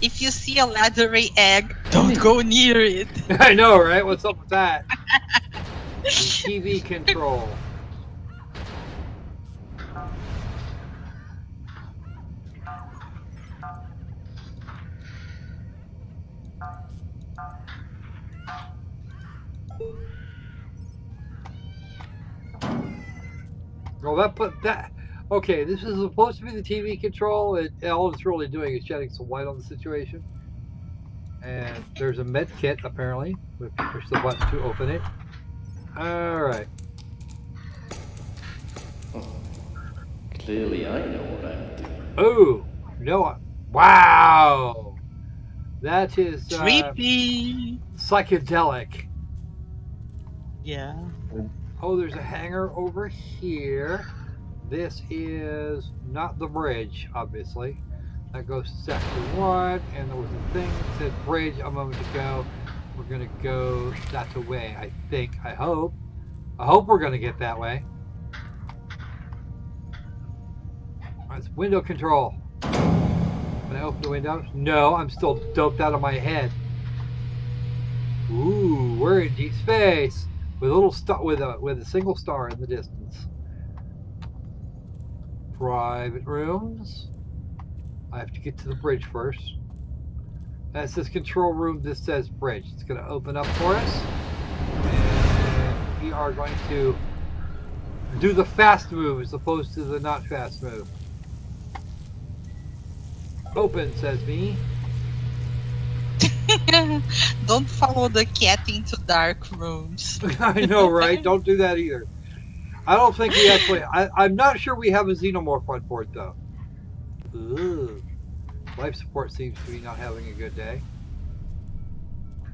If you see a leathery egg, don't go near it. I know, right? What's up with that? The TV control. Well, okay, this is supposed to be the TV control. All it's really doing is shedding some light on the situation. And there's a med kit, apparently. We have to push the button to open it. Alright. Clearly I know what I'm doing. Oh, no. Wow. That is Creepy. psychedelic. Yeah. Oh, there's a hangar over here. This is not the bridge, obviously. That goes to section 1, and there was a thing that said bridge a moment ago. We're gonna go that way, I think. I hope. I hope we're gonna get that way. That's window control. Can I open the windows? No, I'm still doped out of my head. Ooh, we're in deep space with a little star, with a single star in the distance. Private rooms. I have to get to the bridge first. That says control room. This says bridge. It's going to open up for us, and we are going to do the fast move as opposed to the not fast move. Open, says me. Don't follow the cat into dark rooms. I know, right? Don't do that either. I don't think we actually... I'm not sure we have a xenomorph on board, though. Ugh. Life support seems to be not having a good day.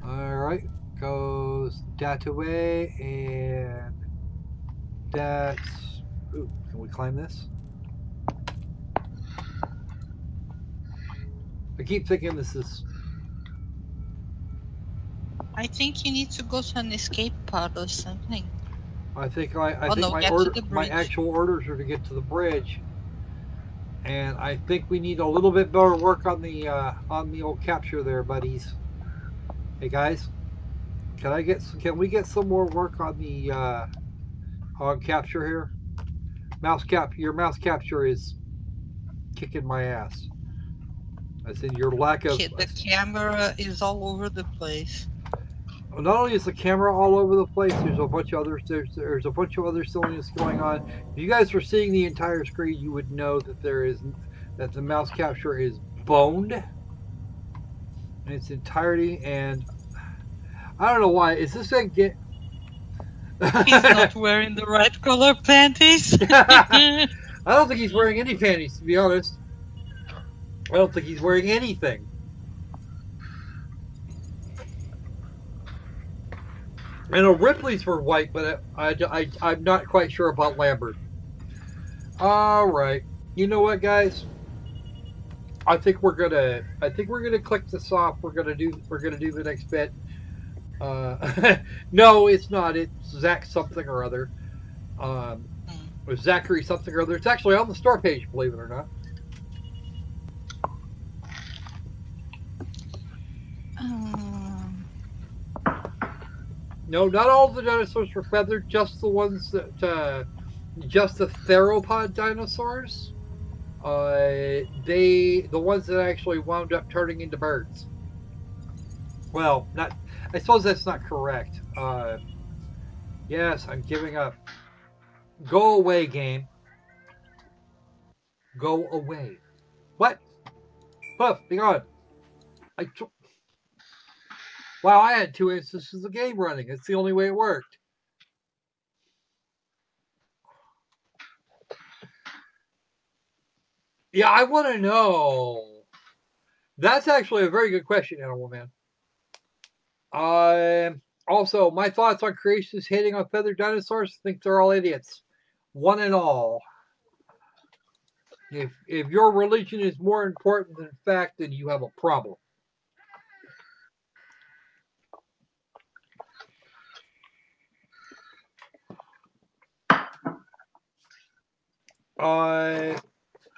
Alright. Goes that away, and that's... Ooh, can we climb this? I keep thinking this is... I think you need to go to an escape pod or something. I think no, my actual orders are to get to the bridge, and I think we need a little bit better work on the old capture there, buddies. Hey guys, can we get some more work on the on capture here? Your mouse capture is kicking my ass. I said your lack of... The camera is all over the place. Not only is the camera all over the place, there's a bunch of others. There's a bunch of other silliness going on. If you guys were seeing the entire screen, you would know that the mouse capture is boned in its entirety, and I don't know why. Is this thing get? He's not wearing the right color panties. I don't think he's wearing any panties, to be honest. I don't think he's wearing anything. I know Ripley's were white, but I'm not quite sure about Lambert. All right, you know what, guys? I think we're gonna click this off. We're gonna do the next bit. No, it's not. It's Zach something or other. Or Zachary something or other. It's actually on the store page, believe it or not. No, not all the dinosaurs were feathered. Just the ones that, just the theropod dinosaurs. The ones that actually wound up turning into birds. Well, not. I suppose that's not correct. Yes, I'm giving up. Go away, game. Go away. What? Puff, be gone. Wow, I had 2 instances of game running. It's the only way it worked. Yeah, I want to know. That's actually a very good question, Animal Man. Also, my thoughts on creationists hating on feathered dinosaurs. Think they're all idiots, one and all. If your religion is more important than fact, then you have a problem.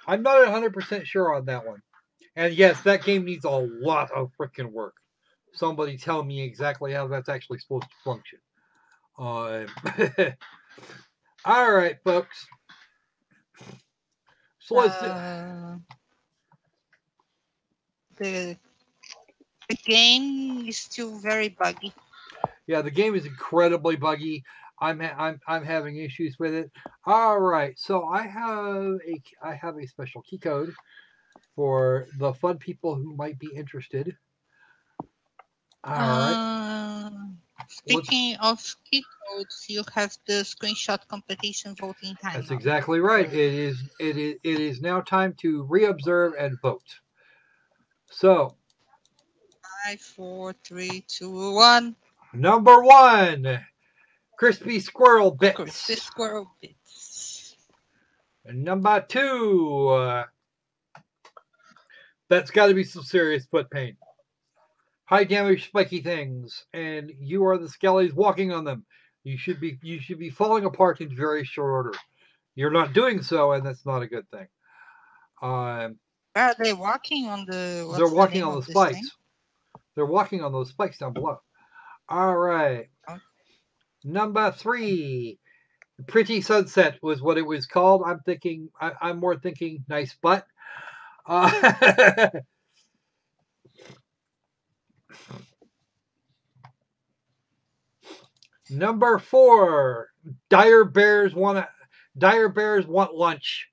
I'm not 100% sure on that one. And yes, that game needs a lot of freaking work. Somebody tell me exactly how that's actually supposed to function. All right, folks. So let's the game is still very buggy. Yeah, the game is incredibly buggy. I'm having issues with it. All right, so I have a special key code for the fun people who might be interested. All right. Speaking of key codes, you have the screenshot competition voting time. That's exactly right. It is now time to reobserve and vote. So 5, 4, 3, 2, 1. Number 1, Crispy Squirrel Bits. Crispy Squirrel Bits. And number 2, that's got to be some serious foot pain. High damage spiky things, and you are the skellies walking on them. You should be falling apart in very short order. You're not doing so, and that's not a good thing. Where are they walking on the? They're walking on the spikes. They're walking on those spikes down below. All right. Okay. Number 3, Pretty Sunset was what it was called. I'm more thinking nice butt. Number 4, Dire Bears want lunch.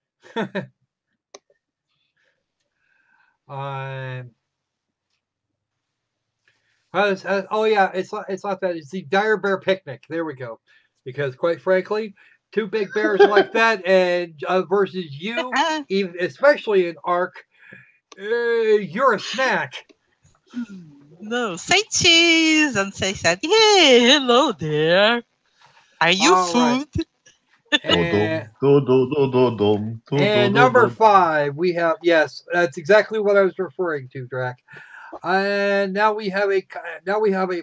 Oh yeah, it's not that. It's the Dire Bear Picnic. There we go. Because quite frankly, 2 big bears like that, and versus you, even especially in Ark, you're a snack. No, say cheese and say that. Yeah, hello there. Are you All food? Right. And number 5, we have, yes, that's exactly what I was referring to, Drac. And now we have a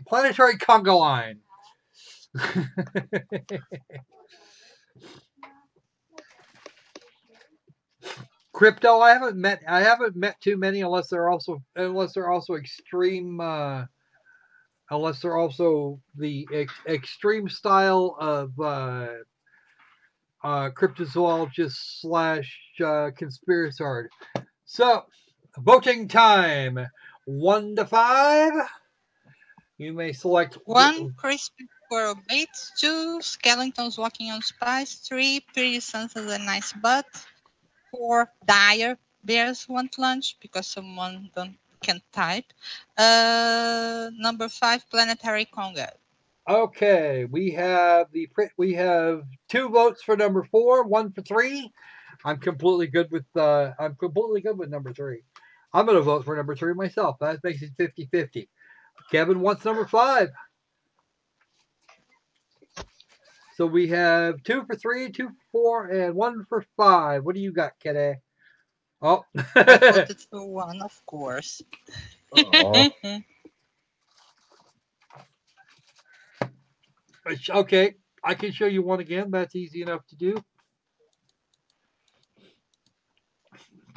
planetary conga line. Crypto, I haven't met too many unless they're also extreme unless they're also the extreme style of cryptozoologist / conspiracist. So, voting time. 1 to 5. You may select 1, Crispy Squirrel Bits. 2, Skeletons Walking on Spice. 3, Pretty Sunset and Nice Butt. 4, Dire Bears Want Lunch because someone can't type. Number 5, Planetary Conga. Okay, we have 2 votes for number 4, 1 for 3. I'm completely good with number 3. I'm going to vote for number 3 myself. That makes it 50-50. Kevin wants number 5. So we have 2 for 3, 2 for 4, and 1 for 5. What do you got, Kitty? Oh. I voted for 1, of course. Okay, I can show you 1 again. That's easy enough to do.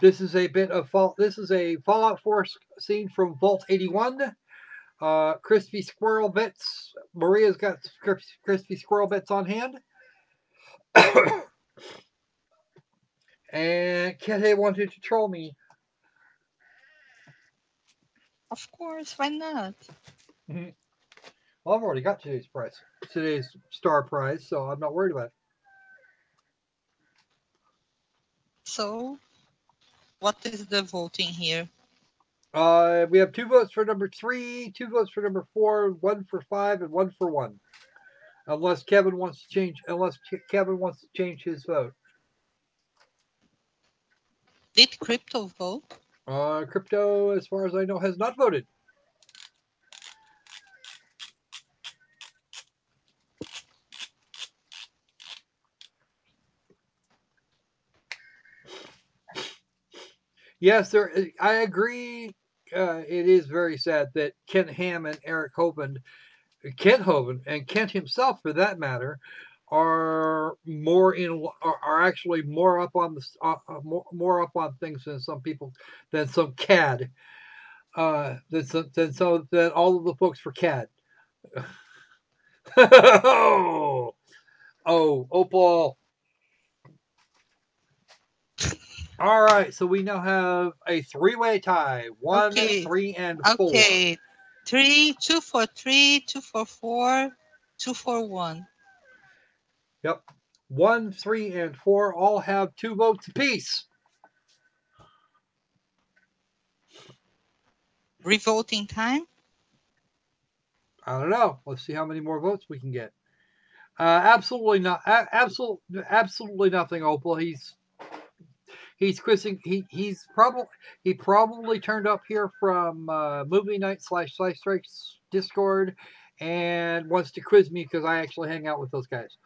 This is a Fallout 4 scene from Vault 81. crispy squirrel bits. Maria's got crispy squirrel bits on hand. And Kete wanted to troll me. Of course, why not? Well, I've already got today's star prize, so I'm not worried about it. So, what is the voting here? We have 2 votes for number 3, 2 votes for number 4, 1 for 5, and 1 for 1. Unless Kevin wants to change his vote. Did Crypto vote? Crypto, as far as I know, has not voted. Yes, I agree. It is very sad that Ken Ham and Kent Hovind, and Kent himself, for that matter, are actually more up on more up on things than some CAD. Than all of the folks for CAD. Oh, Opal. All right, so we now have a 3-way tie. 1, 3, and 4. Okay. 2 for 3, 2 for 4, 2 for 1. Yep. 1, 3, and 4 all have 2 votes apiece. Revoting time? I don't know. Let's see how many more votes we can get. Absolutely not. Absolutely nothing, Opal. He's quizzing. He probably turned up here from movie night / Strikes Discord and wants to quiz me because I actually hang out with those guys.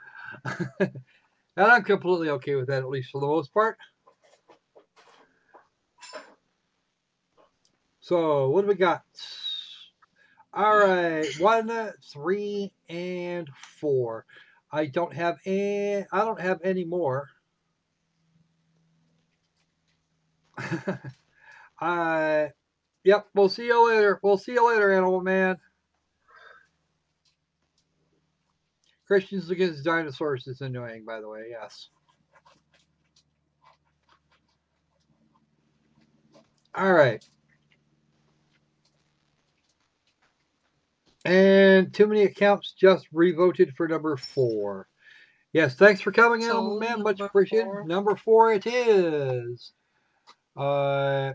And I'm completely okay with that, at least for the most part. So what do we got? All right, 1, 3, and 4. I don't have any more. Yep, we'll see you later. We'll see you later, Animal Man. Christians against dinosaurs is annoying, by the way, yes. All right. And too many accounts just revoted for number 4. Yes, thanks for coming, Animal Man. Much appreciated. 4. Number 4 it is. 3,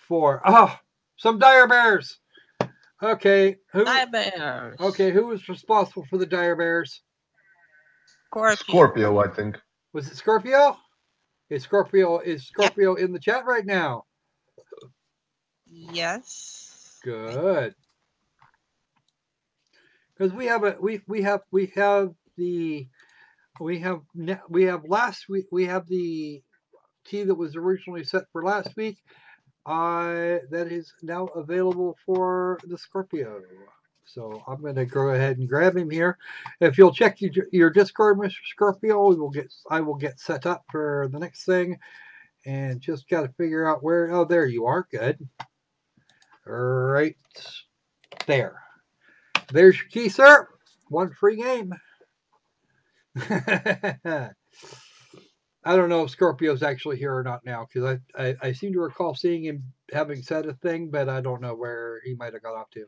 4. Oh, some dire bears. Okay. Dire bears. Okay, who was responsible for the dire bears? Scorpio, I think. Was it Scorpio? Is Scorpio in the chat right now? Yes. Good. Because we have the key that was originally set for last week that is now available for the Scorpio. So I'm going to go ahead and grab him here. If you'll check your Discord, Mr. Scorpio, I will get set up for the next thing, and just got to figure out where. Oh, there you are. Good. Right there. There's your key, sir. 1 free game. I don't know if Scorpio's actually here or not now, because I seem to recall seeing him having said a thing, but I don't know where he might have got off to.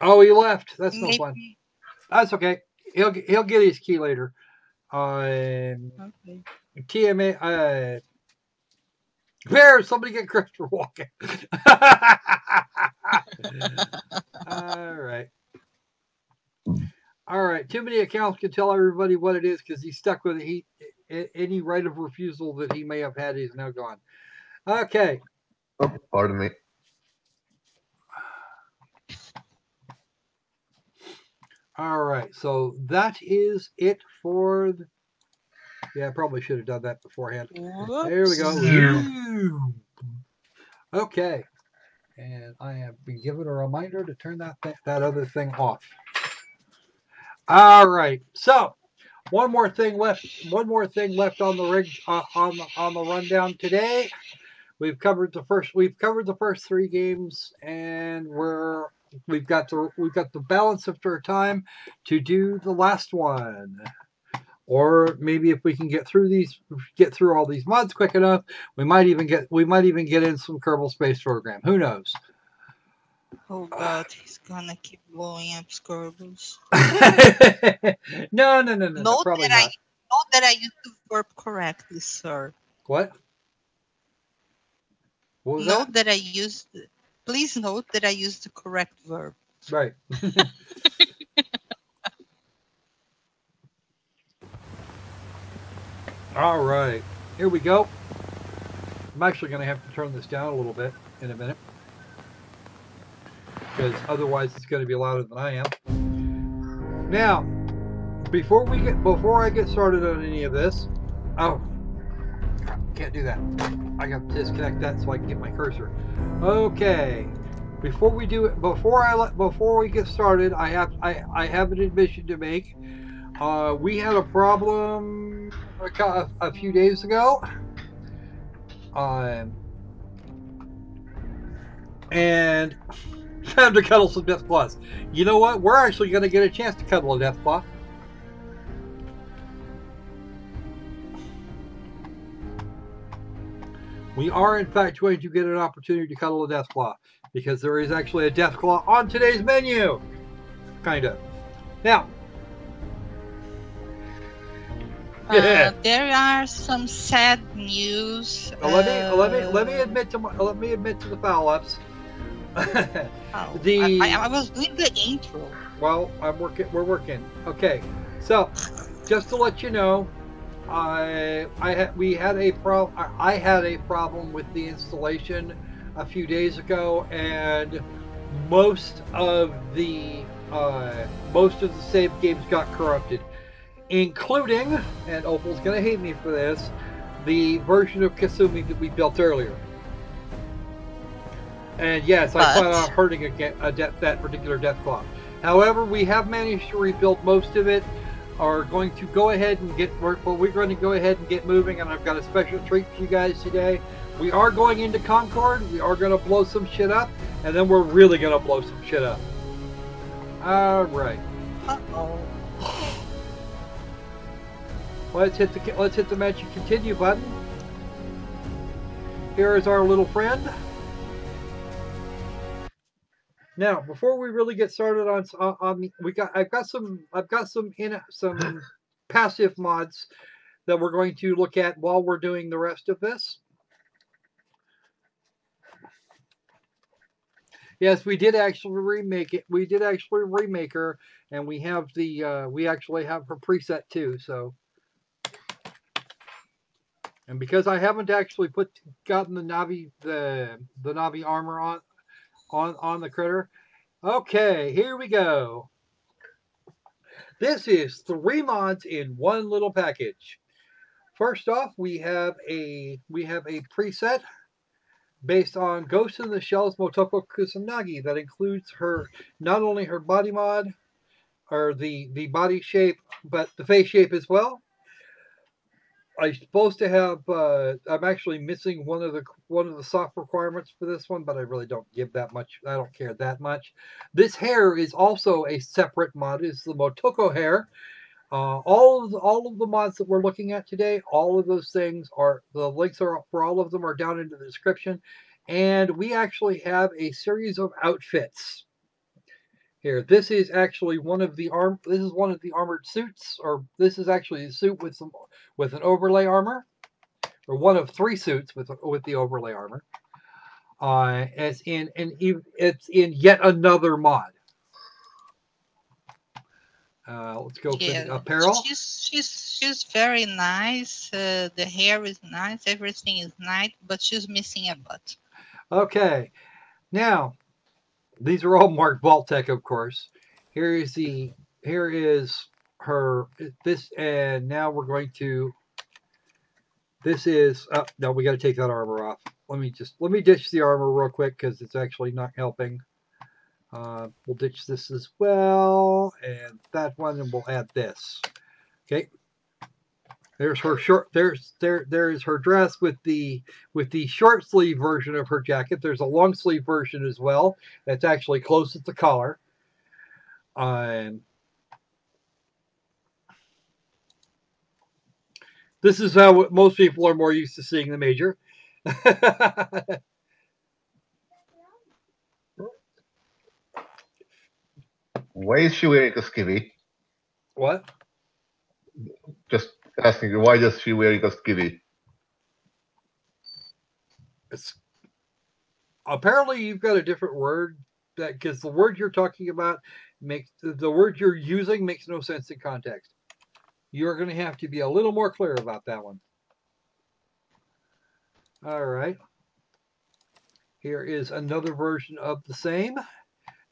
Oh, he left. That's no fun. That's okay. He'll get his key later. Okay. TMA. Where somebody get Christopher Walken? All right. Too many accounts can tell everybody what it is because he's stuck with it. Any right of refusal that he may have had is now gone. Okay. Oh, pardon me. All right. So that is it for the... Yeah, I probably should have done that beforehand. Whoops. There we go. Okay. And I have been given a reminder to turn that other thing off. All right. So one more thing left on the rig on the rundown today. we've covered the first 3 games, and we've got the balance of our time to do the last one. Or maybe if we can get through all these mods quick enough, we might even get in some Kerbal Space Program. Who knows? Oh God, he's gonna keep blowing up Scorbus. No, probably not. Note that I used the verb correctly, sir. What? What was Note that I used. Please note that I used the correct verb. Right. All right, here we go. I'm actually going to have to turn this down a little bit in a minute, because otherwise it's going to be louder than I am. Now, before I get started on any of this, oh, can't do that. I got to disconnect that so I can get my cursor. Okay, before we get started, I have an admission to make. We had a problem a few days ago, and time to cuddle some Deathclaws. You know what? We're actually going to get a chance to cuddle a Deathclaw. We are, in fact, going to get an opportunity to cuddle a Deathclaw, because there is actually a Deathclaw on today's menu. Kind of. Now, there are some sad news. Let me admit to the foul ups. I was doing the intro. Well, we're working. Okay, so just to let you know, I had a problem with the installation a few days ago, and most of the save games got corrupted, including, and Opal's gonna hate me for this, the version of Kasumi that we built earlier. And yes, I plan on hurting that particular Deathclaw. However, we have managed to rebuild most of it. We're going to go ahead and get moving, and I've got a special treat for you guys today. We are going into Concord. We are going to blow some shit up, and then we're really going to blow some shit up. All right. Uh-oh. Let's hit the mention continue button. Here is our little friend. Now, before we really get started I've got some passive mods that we're going to look at while we're doing the rest of this. Yes, we did actually remake it. We did actually remake her, and we have we actually have her preset too. So, and because I haven't actually gotten the Navi armor on the critter. Okay, here we go. This is 3 mods in one little package. First off, we have a preset based on Ghost in the Shell's Motoko Kusanagi that includes not only her body mod, or the body shape, but the face shape as well. I'm supposed to have. I'm actually missing one of the soft requirements for this one, but I really don't give that much. I don't care that much. This hair is also a separate mod. It's the Motoko hair. All of the mods that we're looking at today, all of those things the links for all of them are down in the description, and we actually have a series of outfits. Here, this is actually one of the armored suits, or this is actually a suit with an overlay armor, or one of 3 suits with the overlay armor. It's in yet another mod. Let's go for the apparel. She's very nice. The hair is nice. Everything is nice, but she's missing a butt. Okay, now. These are all marked Vault-Tec, of course. Here is her, and now we're going to, no, we got to take that armor off. Let me ditch the armor real quick, because it's actually not helping. We'll ditch this as well, and that one, and we'll add this. Okay. There's her short. There's her dress with the short sleeve version of her jacket. There's a long sleeve version as well. That's actually close at the collar. This is how most people are more used to seeing the Major. Why is she wearing a skivvy? What? Just asking you, why does she wearing a skivvy? It's, apparently, you've got a different word that because the word you're talking about makes the word you're using makes no sense in context. You're going to have to be a little more clear about that one. All right. Here is another version of the same.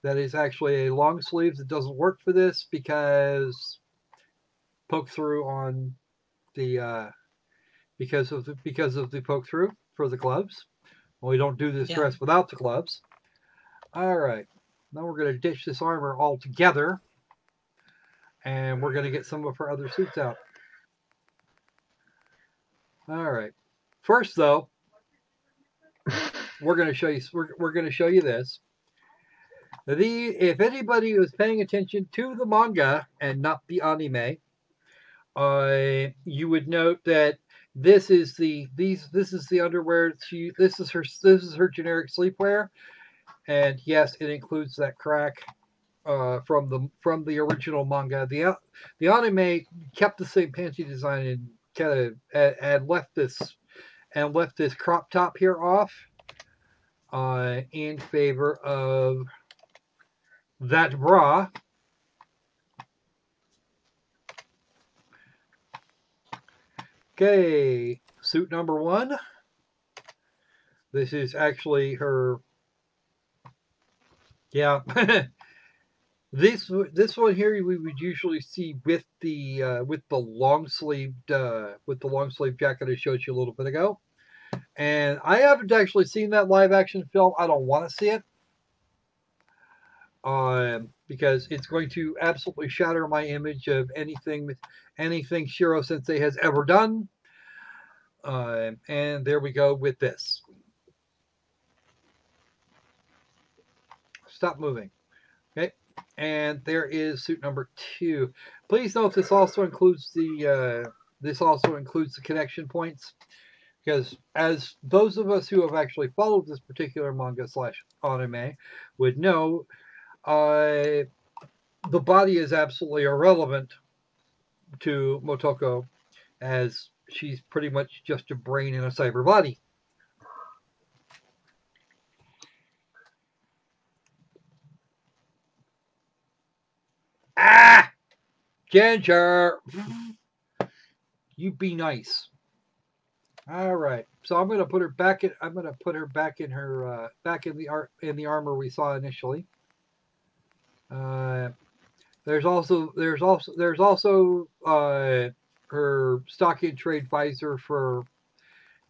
That is actually a long sleeve that doesn't work for this because poke through on the because of the poke through for the gloves. Well, we don't do this dress without the gloves. All right. Now we're going to ditch this armor altogether, and we're going to get some of her other suits out. All right. First, though, we're going to show you. We're going to show you this. If anybody was paying attention to the manga and not the anime, you would note that this is the underwear. This is her generic sleepwear, and yes, it includes that crack from the original manga. The anime kept the same panty design and kind of and left this crop top here off in favor of that bra. Okay, suit number 1. This is actually her. Yeah, this one here we would usually see with the long sleeved jacket I showed you a little bit ago, and I haven't actually seen that live action film. I don't want to see it. Because it's going to absolutely shatter my image of anything Shiro Sensei has ever done. And there we go with this. Stop moving. Okay, and there is suit number 2. Please note this also includes the connection points, because as those of us who have actually followed this particular manga / anime would know, the body is absolutely irrelevant to Motoko, as she's pretty much just a brain in a cyber body. Ah! Ginger! You be nice. All right. So I'm going to put her back in her back in the armor we saw initially. There's also her stock in trade visor for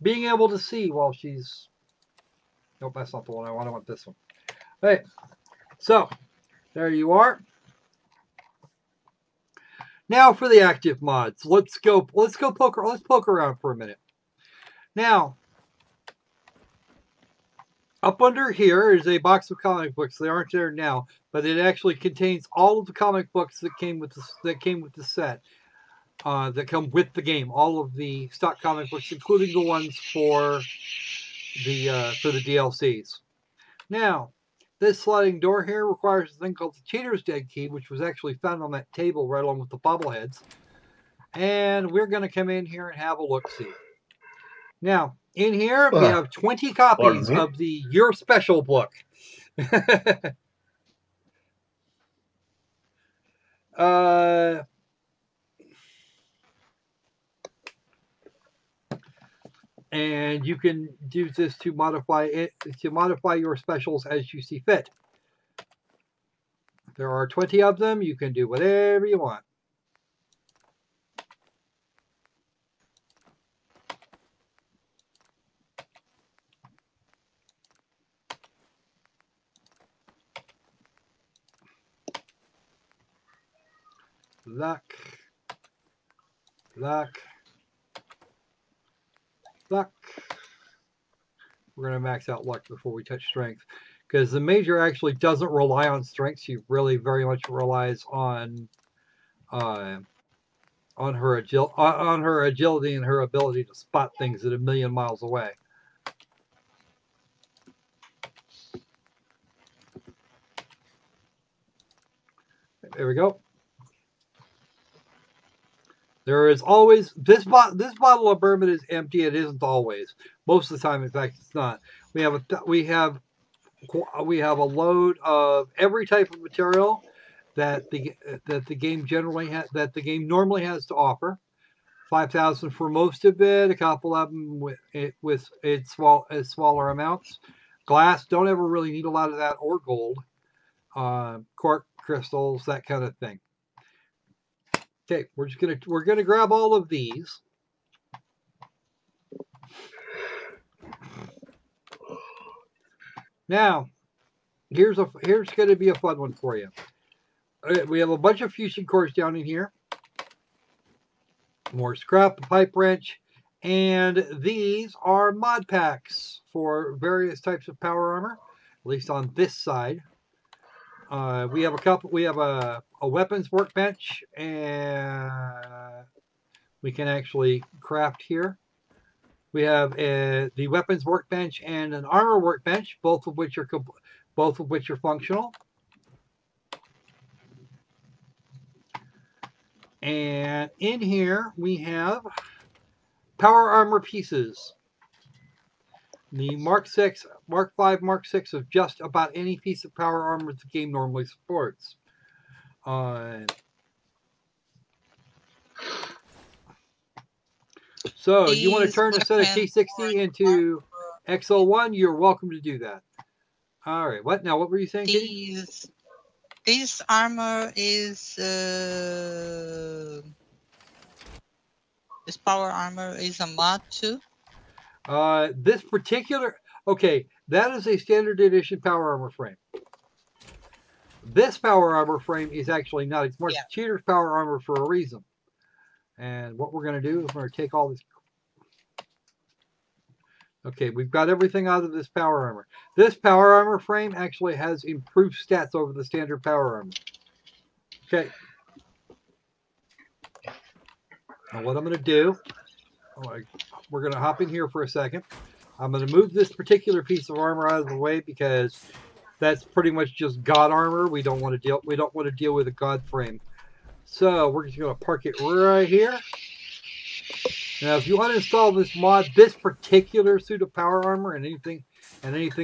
being able to see while she's. Nope, that's not the one I want. I want this one. Okay, so there you are. Now for the active mods. Let's poke around for a minute. Now, up under here is a box of comic books. They aren't there now, but it actually contains all of the comic books that came with the set. That come with the game. All of the stock comic books, including the ones for the DLCs. Now, this sliding door here requires a thing called the Cheater's Dead Key, which was actually found on that table right along with the bobbleheads. And we're going to come in here and have a look-see. Now, in here, we have 20 copies of the Your Special book. And you can use this to modify your specials as you see fit. There are 20 of them. You can do whatever you want. Luck. Luck. We're going to max out luck before we touch strength. Because the major actually doesn't rely on strength. She really very much relies on her agility and her ability to spot things at 1,000,000 miles away. There we go. There is always this bottle of bourbon is empty. It isn't always. Most of the time, in fact, it's not. We have a load of every type of material that the game normally has to offer. 5,000 for most of it. A couple of them with smaller amounts. Glass, don't ever really need a lot of that, or gold. Cork, crystals, that kind of thing. Okay, we're gonna grab all of these. Now, here's going to be a fun one for you. We have a bunch of fusion cores down in here. More scrap, a pipe wrench, and these are mod packs for various types of power armor. At least on this side, we have a weapons workbench, and we can actually craft here. We have the weapons workbench and an armor workbench, both of which are functional. And in here we have power armor pieces. The Mark 6, Mark 5, Mark 6 of just about any piece of power armor the game normally supports. So you want to turn a set of T60 into XO1, you're welcome to do that. All right. What now? What were you saying, Kitty? This armor is this power armor is a mod too. This particular, okay, that is a standard edition power armor frame. This power armor frame is actually not. It's Mark Cheater's power armor for a reason. And what we're going to do is we're going to take all this. Okay, we've got everything out of this power armor. This power armor frame actually has improved stats over the standard power armor. Okay. Now what I'm going to do, we're going to hop in here for a second. I'm going to move this particular piece of armor out of the way because that's pretty much just God armor. We don't want to deal with a God frame. So we're just going to park it right here. Now, if you uninstall this mod, this particular suit of power armor and anything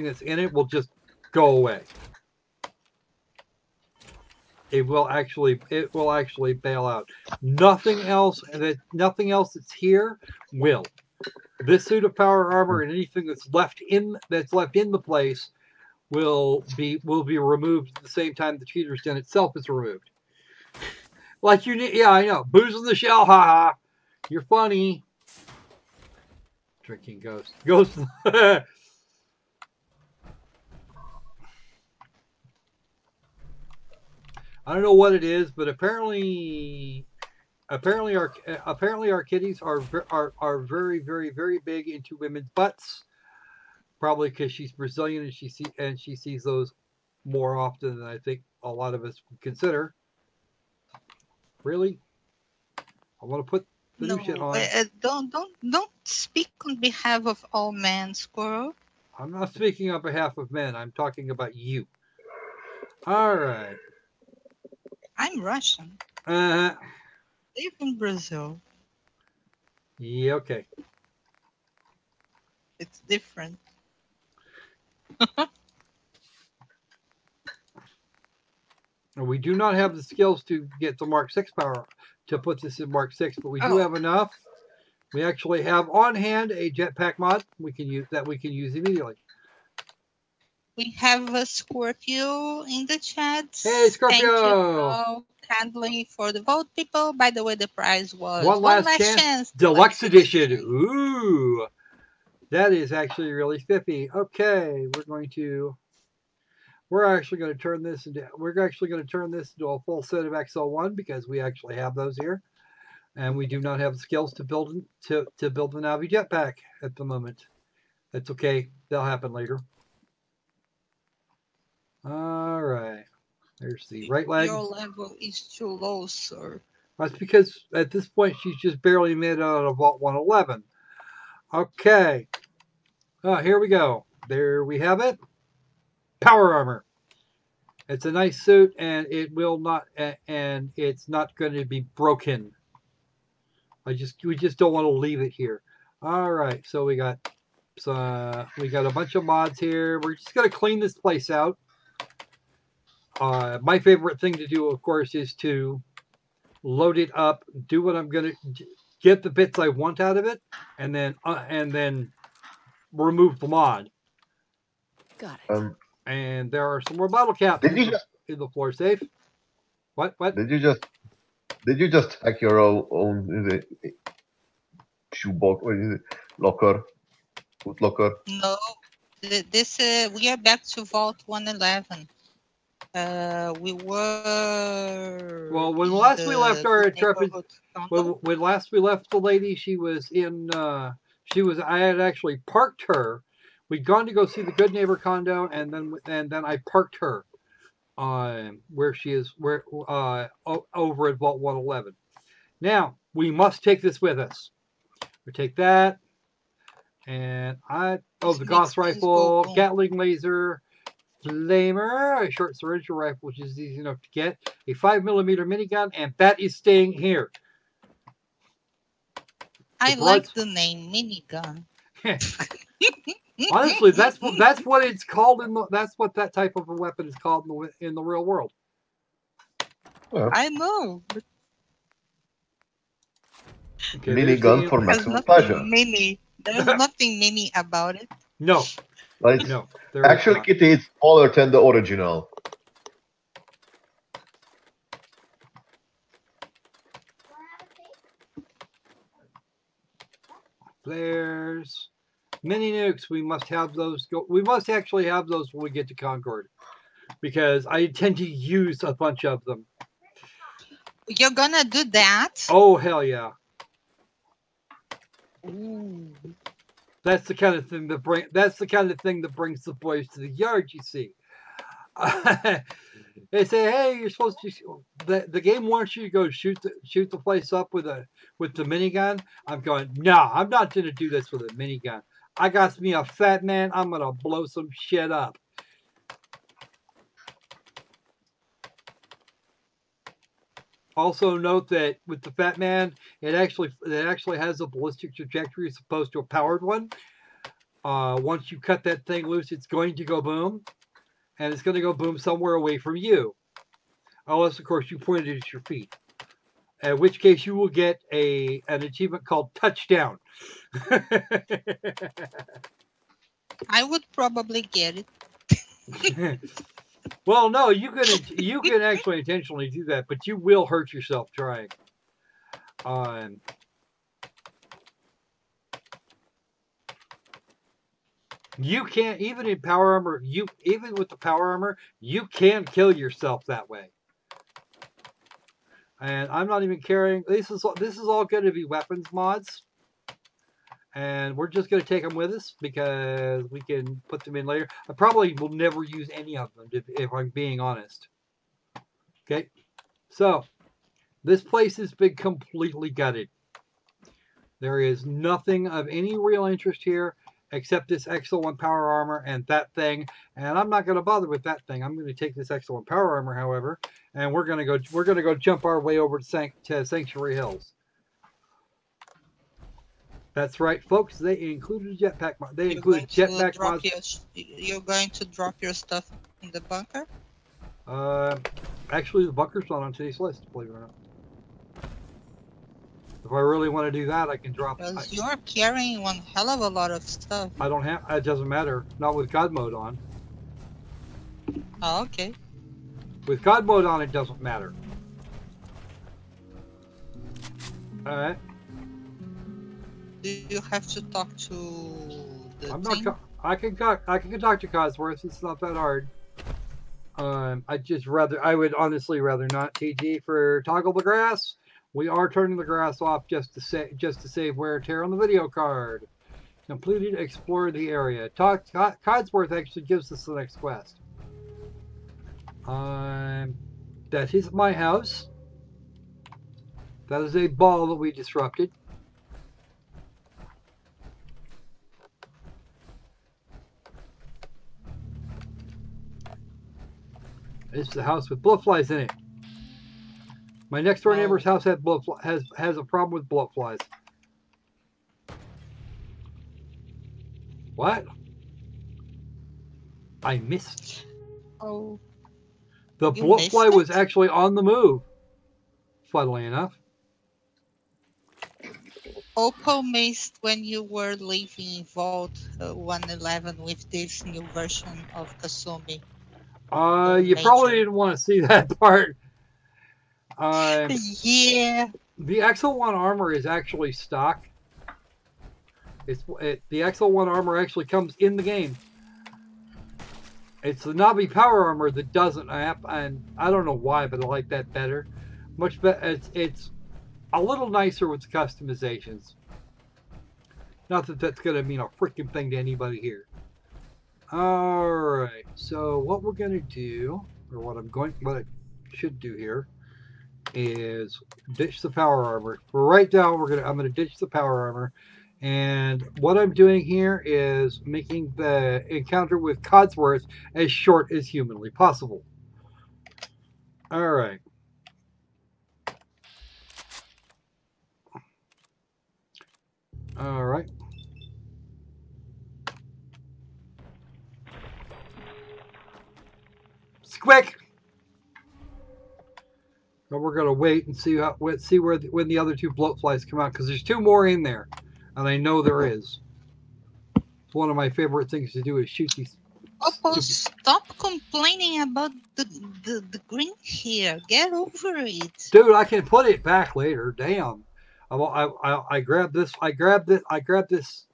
that's in it will just go away. It will actually bail out. Nothing else that's here will. This suit of power armor and anything that's left in the place will be removed at the same time the cheater's den itself is removed. Like you need, yeah, I know. Booze in the shell, haha. You're funny. Drinking ghost. I don't know what it is, but apparently our kitties are very, very, very big into women's butts. Probably because she's Brazilian and she sees those more often than I think a lot of us would consider. Really? I want to put the new shit on. Don't speak on behalf of all men, Squirrel. I'm not speaking on behalf of men. I'm talking about you. All right. I'm Russian. Live in Brazil. Yeah, okay. It's different. We do not have the skills to get the Mark 6 power to put this in Mark 6, but we do have enough. We actually have on hand a jetpack mod we can use immediately. We have a Scorpio in the chat. Hey, Scorpio! Thank you all kindly for the vote, people. By the way, the prize was One Last Chance Deluxe Edition. Ooh, that is actually really spiffy. Okay, we're actually going to turn this into a full set of XL1 because we actually have those here. and we do not have the skills to build to build the Navi jetpack at the moment. That's okay. That'll happen later. All right. There's the right leg. Your level is too low, sir. That's because at this point she's just barely made out of Vault 111. Okay. Oh, here we go. There we have it. Power armor. It's a nice suit, and it will not, and it's not going to be broken. We just don't want to leave it here. All right. So we got a bunch of mods here. We're just going to clean this place out. My favorite thing to do, of course, is to load it up, do what I'm going to get the bits I want out of it, and then remove the mod. Got it. And there are some more bottle caps in the floor safe. What? Did you just hack your own shoebox or is it locker? Foot locker? No, this we are back to Vault 111. We were. Well, when last we left our intrepid, when last we left the lady, she was in. I had actually parked her. We'd gone to go see the Good Neighbor condo, and then I parked her, where she is, over at Vault 111. Now we must take this with us. We take that, and the Gauss rifle, Gatling laser, flamer, a short syringe rifle, which is easy enough to get, a 5mm minigun, and that is staying here. I like the name minigun. Honestly, that's what it's called that's what that type of a weapon is called in the real world. Well, I know. Okay, minigun for maximum pleasure. There's nothing mini about it. No. Right? No. Actually, Kitty is smaller than the original. Flares. Mini nukes, we must have those. We must actually have those when we get to Concord, because I intend to use a bunch of them. You're gonna do that? Oh hell yeah! Ooh. That's the kind of thing that brings the boys to the yard. You see, they say, "Hey, you're supposed to." The game wants you to go shoot the place up with the minigun. I'm going. No, I'm not going to do this with a minigun. I got me a fat man. I'm gonna blow some shit up. Also note that with the fat man, it actually has a ballistic trajectory as opposed to a powered one. Once you cut that thing loose, it's going to go boom, and it's going to go boom somewhere away from you, unless of course you point it at your feet. In which case you will get an achievement called touchdown. I would probably get it. Well, no, you can actually intentionally do that, but you will hurt yourself trying. You can't, even in power armor. Even with the power armor, you can kill yourself that way. And I'm not even carrying. This is all going to be weapons mods. And we're just going to take them with us because we can put them in later. I probably will never use any of them if I'm being honest. Okay. So, this place has been completely gutted. There is nothing of any real interest here except this Exo-1 power armor and that thing. And I'm not going to bother with that thing. I'm going to take this Exo-1 power armor, however, and we're going to go jump our way over to Sanctuary Hills. That's right, folks. They included jetpack. They included jetpack mods. You're going to drop your stuff in the bunker? Actually, the bunker's not on today's list, believe it or not. If I really want to do that, I can drop. Because you're carrying one hell of a lot of stuff. I don't have. It doesn't matter. Not with God mode on. Oh, okay. With God mode on, it doesn't matter. All right. Do you have to talk to the thing? I can talk to Cosworth. It's not that hard. I would honestly rather not. TG for Toggle the Grass. We are turning the grass off just to save wear and tear on the video card. Completed, explore the area. Codsworth actually gives us the next quest. That is my house. That is a ball that we disrupted. It's the house with bloodflies in it. My next door neighbor's house has a problem with bloodflies. What? I missed. Oh. The bloodfly was actually on the move. Funnily enough. Opal missed when you were leaving Vault 111 with this new version of Kasumi. You probably didn't want to see that part. Yeah. The XL1 armor is actually stock. The XL1 armor actually comes in the game. It's the Navi power armor that doesn't, and I don't know why, but I like that better. Much better. It's a little nicer with the customizations. Not that that's going to mean a freaking thing to anybody here. All right. So what we're going to do, or what I should do here, is ditch the power armor. For right now, I'm going to ditch the power armor. And what I'm doing here is making the encounter with Codsworth as short as humanly possible. All right. All right. Quick. But we're gonna wait and see when the other two bloatflies come out, because there's two more in there, and I know there is. It's one of my favorite things to do is shoot these. Opal, stop complaining about the green here. Get over it. Dude, I can put it back later. Damn. I grabbed this. I grabbed this.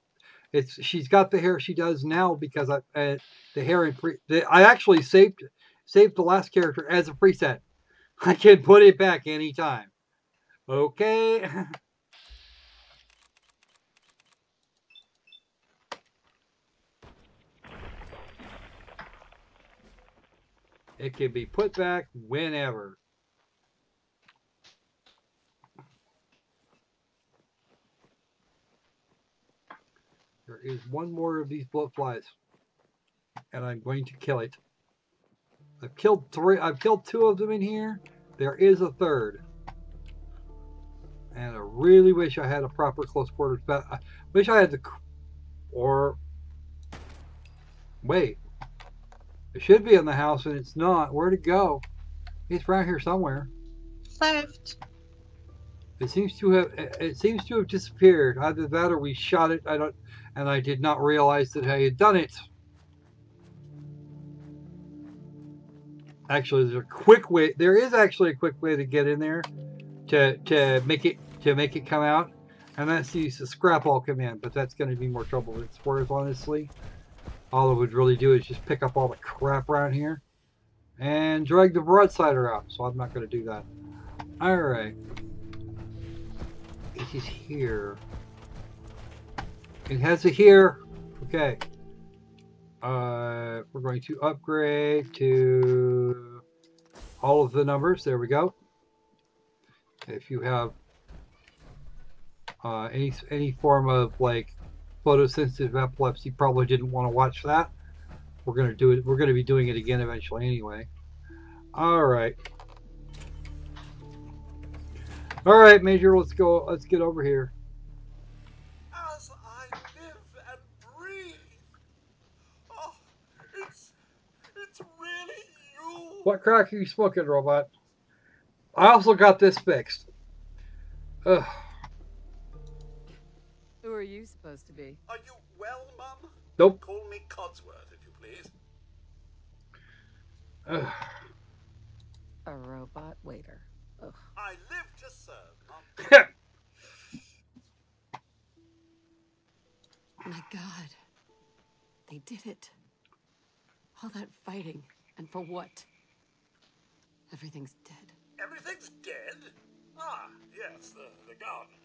She's got the hair she does now because the hair I actually saved the last character as a preset. I can put it back anytime. Okay. It can be put back whenever. There is one more of these bloatflies, and I'm going to kill it. I've killed three. I've killed two of them in here. There is a third, and I really wish I had a proper close quarters. But I wish I had wait. It should be in the house, and it's not. Where'd it go? It's around here somewhere. Left. It seems to have disappeared. Either that or we shot it. I did not realize that I had done it. Actually, there is actually a quick way to get in there to make it come out, and that's to use the scrap all command, but that's going to be more trouble than it's worth, honestly. All it would really do is just pick up all the crap around here and drag the broadsider out, so I'm not going to do that. Alright. It is here. It has it here. Okay. We're going to upgrade to all of the numbers. There we go. If you have any form of like photosensitive epilepsy, probably didn't want to watch that. We're gonna do it. We're gonna be doing it again eventually, anyway. All right. All right, Major. Let's go. Let's get over here. As I live and breathe. Oh, it's really you. What crack are you smoking, robot? I also got this fixed. Ugh. Who are you supposed to be? Are you well, Mum? Nope. Call me Codsworth, if you please. Ugh. A robot waiter. Ugh. I live to serve, Mum. My God. They did it. All that fighting. And for what? Everything's dead. Everything's dead? Ah, yes, the garden.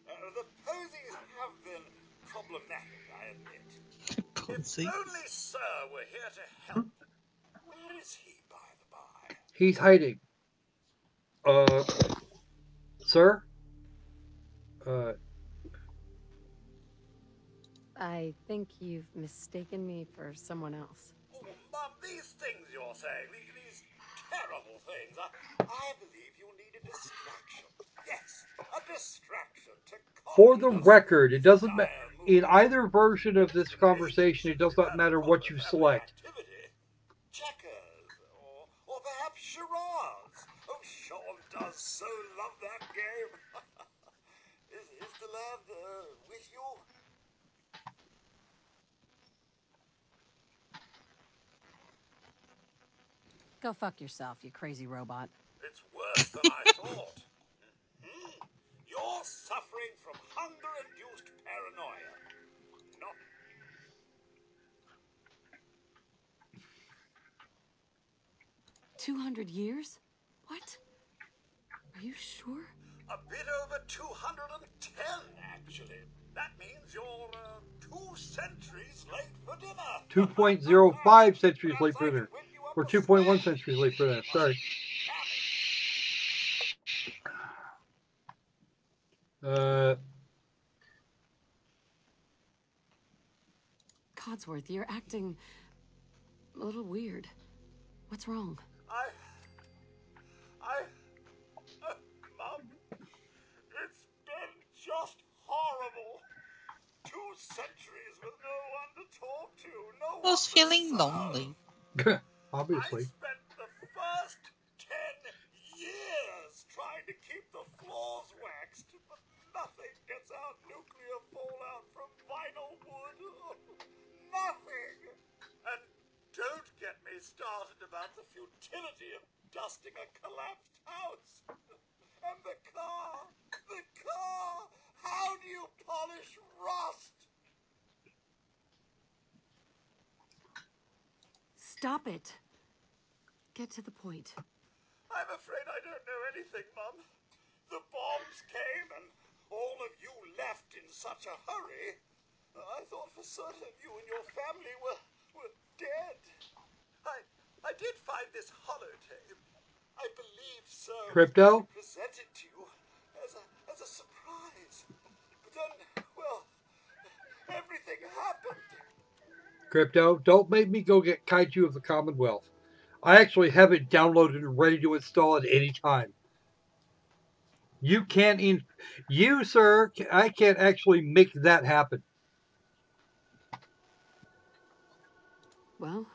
The posies have been problematic, I admit. Pussy. If only Sir were here to help. Where is he, by the by? He's hiding. Sir? I think you've mistaken me for someone else. Oh, Mum, these things you're saying, these terrible things, I believe you need a distraction. Yes, a distraction to For calm the us record, it doesn't dire matter. mood. In either version of this Maybe conversation, it does simply not matter upon what the you family select. activity. Checkers, or perhaps charades. Oh, Sean does so love that game. Is the lad with you? Go fuck yourself, you crazy robot. It's worse than I thought. You're suffering from hunger-induced paranoia. Not 200 years? What? Are you sure? a bit over 210, actually. That means you're 2 centuries late for dinner. 2.05 centuries late Perhaps for I dinner. can whip you up Or a 2.1 snack. centuries late for dinner. Sorry. Codsworth, you're acting a little weird. What's wrong? Mum, it's been just horrible. 2 centuries with no one to talk to, no one Was to feeling serve. lonely. Obviously. I spent the first 10 years trying to keep the floors waxed, but nothing gets out nuclear fallout from vinyl wood. Nothing! And don't get me started about the futility of dusting a collapsed house. And the car! How do you polish rust? Stop it. Get to the point. I'm afraid I don't know anything, Mum. The bombs came and all of you left in such a hurry. I thought for certain you and your family were dead. I did find this holotape. I believe so. Crypto? Presented to you as a surprise. But then, well, everything happened. Crypto, don't make me go get Kaiju of the Commonwealth. I actually have it downloaded and ready to install at any time. You can't, sir, I can't actually make that happen. Well,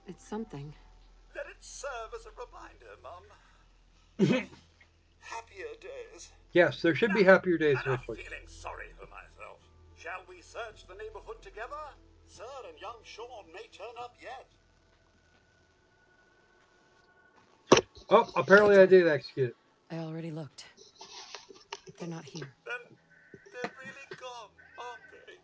it's something. Let it serve as a reminder, Mum. Happier days. Yes, there should be happier days Enough eventually. feeling sorry for myself. Shall we search the neighborhood together? Sir and young Sean may turn up yet. Oh, apparently I did execute it. I already looked. They're not here. Then they're really gone, aren't they?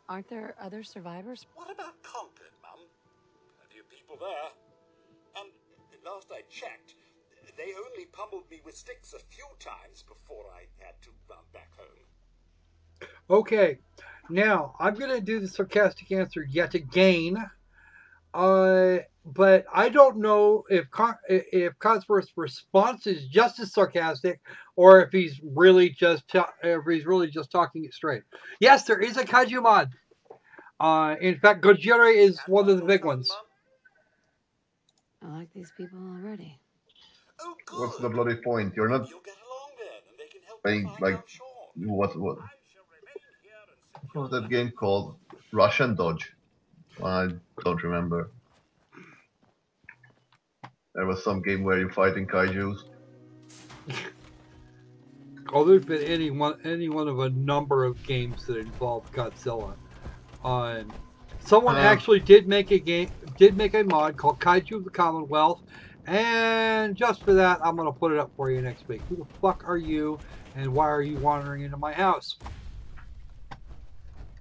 Aren't there other survivors? What about Concord, Mum? Plenty of people there. And last I checked, they only pummeled me with sticks a few times before I had to run back home. Okay, now I'm going to do the sarcastic answer yet again. But I don't know if Codsworth's response is just as sarcastic, or if he's really just talking it straight. Yes, there is a Kaiju mod. In fact, Gojira is one of the big ones. I like these people already. Oh, good. What's the bloody point? You're not You'll get along then, and they can help playing you find like out Sean. what I shall remain here and secure was that game called? Russian Dodge. I don't remember. There was some game where you fight in kaijus. Oh, there's been any one of a number of games that involve Godzilla. Someone actually did make a mod called Kaiju of the Commonwealth, and just for that, I'm gonna put it up for you next week. Who the fuck are you, and why are you wandering into my house?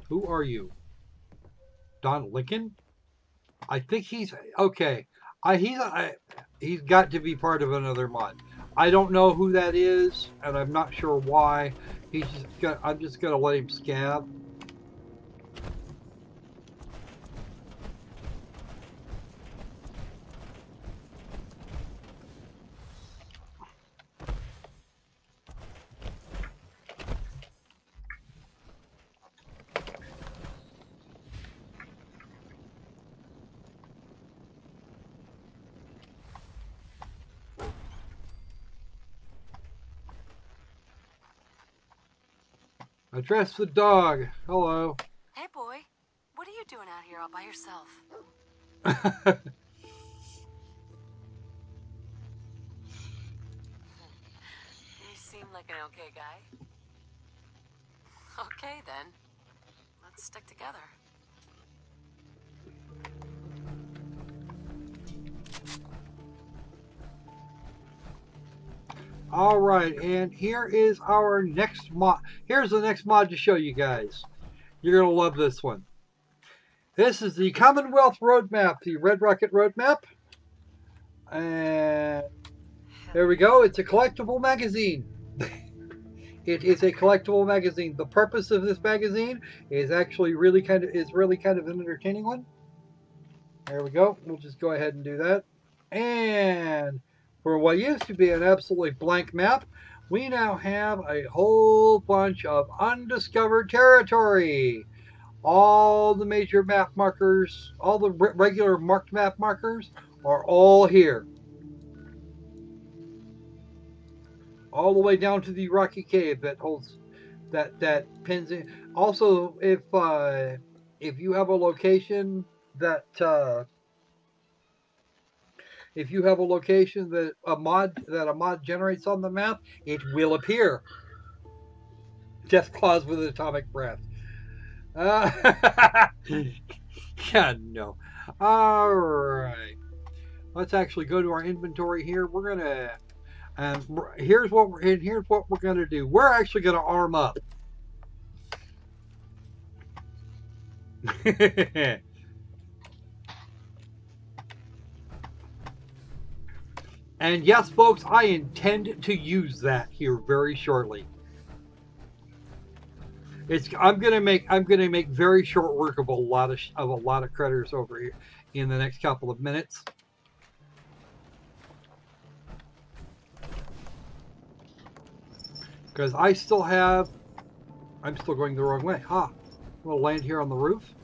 Who are you? Don Lincoln? I think he's okay. He's got to be part of another mod. I don't know who that is, and I'm not sure why. I'm just gonna let him scab. Address the dog. Hello. Hey, boy. What are you doing out here all by yourself? You seem like an okay guy. Okay, then. Let's stick together. All right, and here is our next mod. Here's the next mod to show you guys. You're gonna love this one. This is the Commonwealth Roadmap, the Red Rocket Roadmap. And there we go. It's a collectible magazine. It is a collectible magazine. The purpose of this magazine is actually really kind of an entertaining one. There we go. We'll just go ahead and do that. And for what used to be an absolutely blank map, we now have a whole bunch of undiscovered territory. All the major map markers, all the regular marked map markers are all here. All the way down to the rocky cave that holds that pins in. Also, if you have a location that a mod generates on the map, it will appear. Death Claws with atomic breath. Yeah, no. All right. Let's actually go to our inventory here. We're gonna. Here's what we're gonna do. We're actually gonna arm up. And yes, folks, I intend to use that here very shortly. I'm gonna make very short work of a lot of critters over here in the next couple of minutes. Because I'm still going the wrong way. We'll land here on the roof.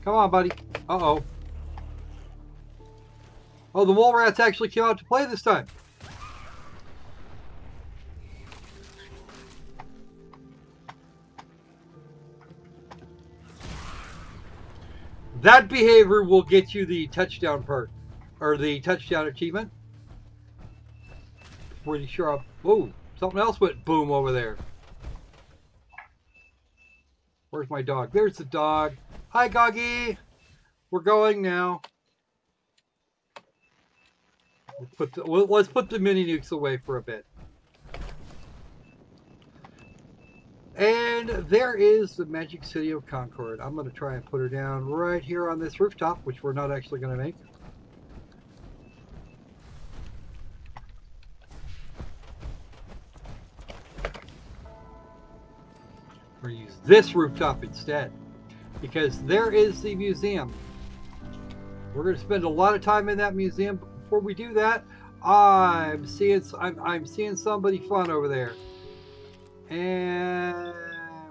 Come on, buddy. Uh-oh. Oh, the mole rats actually came out to play this time. That behavior will get you the touchdown perk, or the touchdown achievement. Pretty sure. Oh, something else went boom over there. Where's my dog? There's the dog. Hi, Goggy. We're going now. Let's put the mini nukes away for a bit. And there is the Magic City of Concord. I'm going to try and put her down right here on this rooftop, which we're not actually going to make. We're going to use this rooftop instead, because there is the museum. We're going to spend a lot of time in that museum. But before we do that, I'm seeing somebody fun over there. And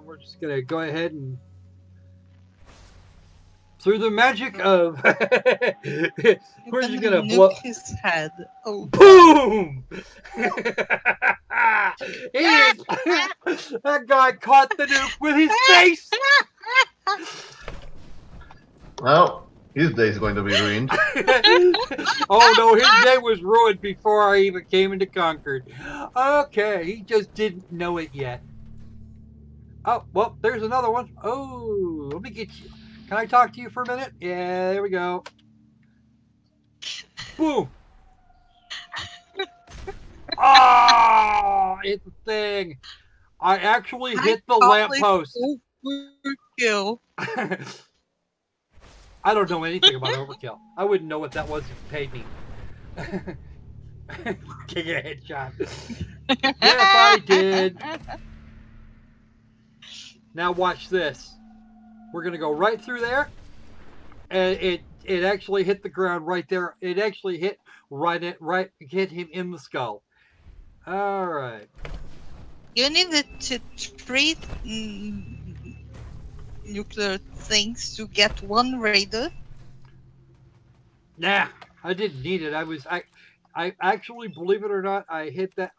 we're just going to go ahead and, through the magic of, we're just going to blow his head. Oh, boom! That guy caught the nuke with his face! Well, his day is going to be ruined. Oh no, his day was ruined before I even came into Concord. Okay, he just didn't know it yet. Oh, well, there's another one. Oh, let me get you. Can I talk to you for a minute? Yeah, there we go. Boom. Oh, it's a thing. I actually I hit the call lamppost. it overkill. I don't know anything about overkill. I wouldn't know what that was if you paid me. Take a headshot. Yes, I did. Now watch this. We're gonna go right through there, and it actually hit the ground right there. It actually hit hit him in the skull. All right. You needed to treat nuclear things to get one radar. Nah, I didn't need it. I actually, believe it or not, I hit that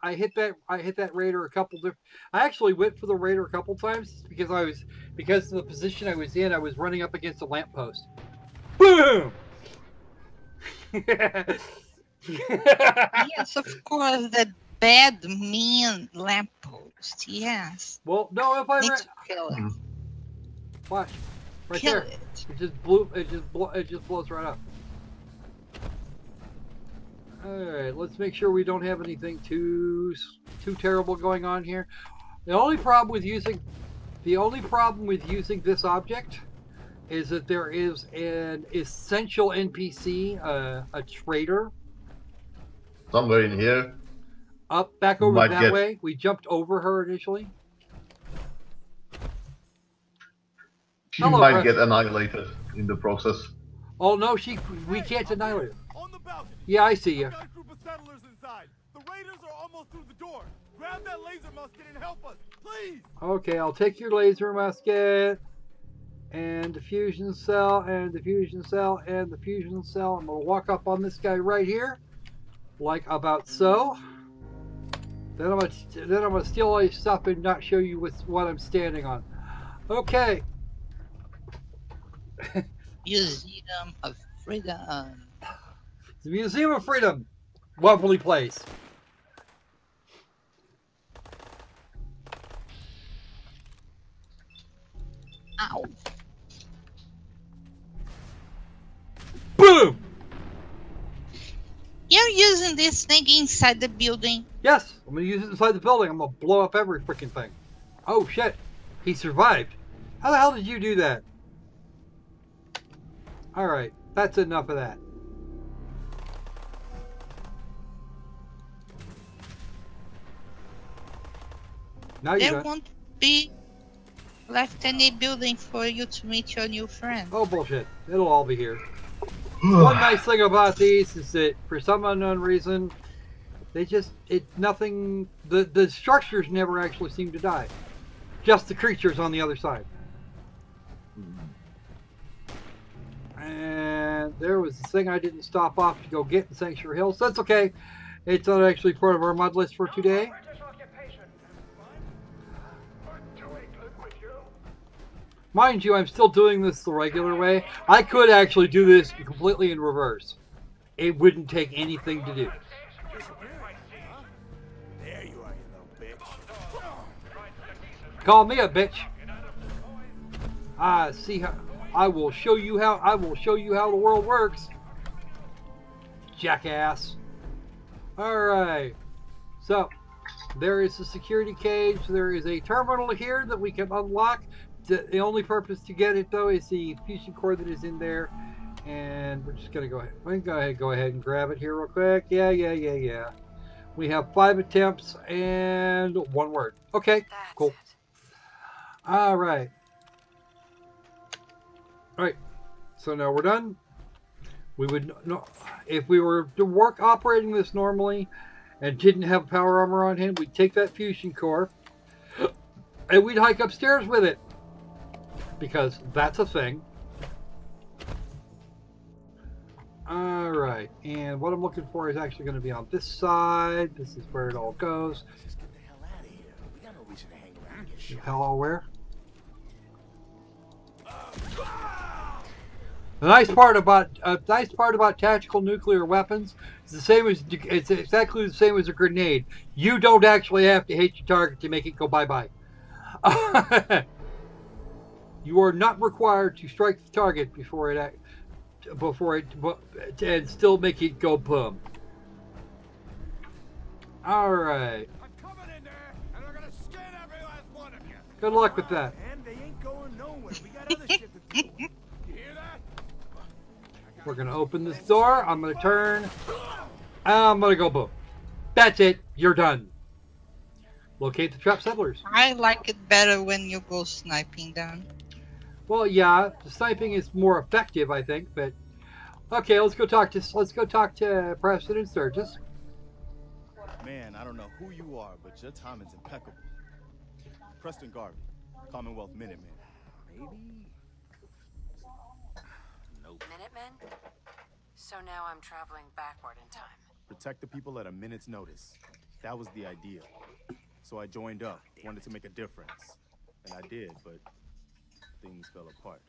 raider a couple different. I actually went for the raider a couple times because of the position I was in. I was running up against a lamppost. Boom! Yes, of course, that bad mean lamppost. Yes. Well, no, if I Need ran, to kill it. watch, right Kill there. it. It just blows right up. All right, let's make sure we don't have anything too terrible going on here. The only problem with using this object is that there is an essential NPC, a traitor, Somewhere in here. back over Might that get- way. We jumped over her initially. She Hello, might Chris. get annihilated in the process. Oh no, we can't annihilate her. On the balcony. Yeah, I see you. I've got a group of settlers inside. The raiders are almost through the door. Grab that laser musket and help us, please. Okay, I'll take your laser musket and the fusion cell and the fusion cell and the fusion cell. I'm gonna walk up on this guy right here, like about so. Then I'm gonna steal all your stuff and not show you what I'm standing on. Okay. Museum of Freedom. The Museum of Freedom. Lovely place. Ow. Boom! You're using this thing inside the building. Yes, I'm gonna use it inside the building. I'm gonna blow up every freaking thing. Oh shit, he survived. How the hell did you do that? All right, that's enough of that. Now you There got. won't be left any building for you to meet your new friend. Oh bullshit! It'll all be here. One nice thing about these is that for some unknown reason, nothing. The structures never actually seem to die. Just the creatures on the other side. And there was this thing I didn't stop off to go get in Sanctuary Hills. That's okay. It's not actually part of our mud list for today. Mind you, I'm still doing this the regular way. I could actually do this completely in reverse. It wouldn't take anything to do. There you are, you little bitch. Call me a bitch. See how I will show you how the world works. Jackass. Alright. So there is a security cage. There is a terminal here that we can unlock. The only purpose to get it though is the fusion core that is in there. And we're just gonna go ahead. We can go ahead and grab it here real quick. Yeah. We have 5 attempts and 1 word. Okay, cool. All right. So now we're done. We would no, if we were to work operating this normally and didn't have power armor on him, we'd take that fusion core and we'd hike upstairs with it because that's a thing. All right, and what I'm looking for is actually going to be on this side. This is where it all goes. Just get the hell out of here. We got no reason to hang around and get shot. Hello, where? The nice part about tactical nuclear weapons is it's exactly the same as a grenade. You don't actually have to hit your target to make it go bye-bye. You are not required to strike the target and still make it go boom. All right. I'm coming in there, and we're gonna skin everyone Good luck with that. And they ain't going nowhere. We got other shit to do. You hear that? We're gonna open this door. I'm gonna turn. I'm gonna go boom. That's it. You're done. Locate the trapped settlers. I like it better when you go sniping down. Well, yeah, the sniping is more effective, I think. But okay, let's go talk to Preston and Sturgis. Man, I don't know who you are, but your timing's impeccable. Preston Garvey, Commonwealth Minutemen. Maybe. Nope. Minutemen? So now I'm traveling backward in time. Protect the people at a minute's notice. That was the idea. So I joined up, wanted to make a difference. And I did, but things fell apart.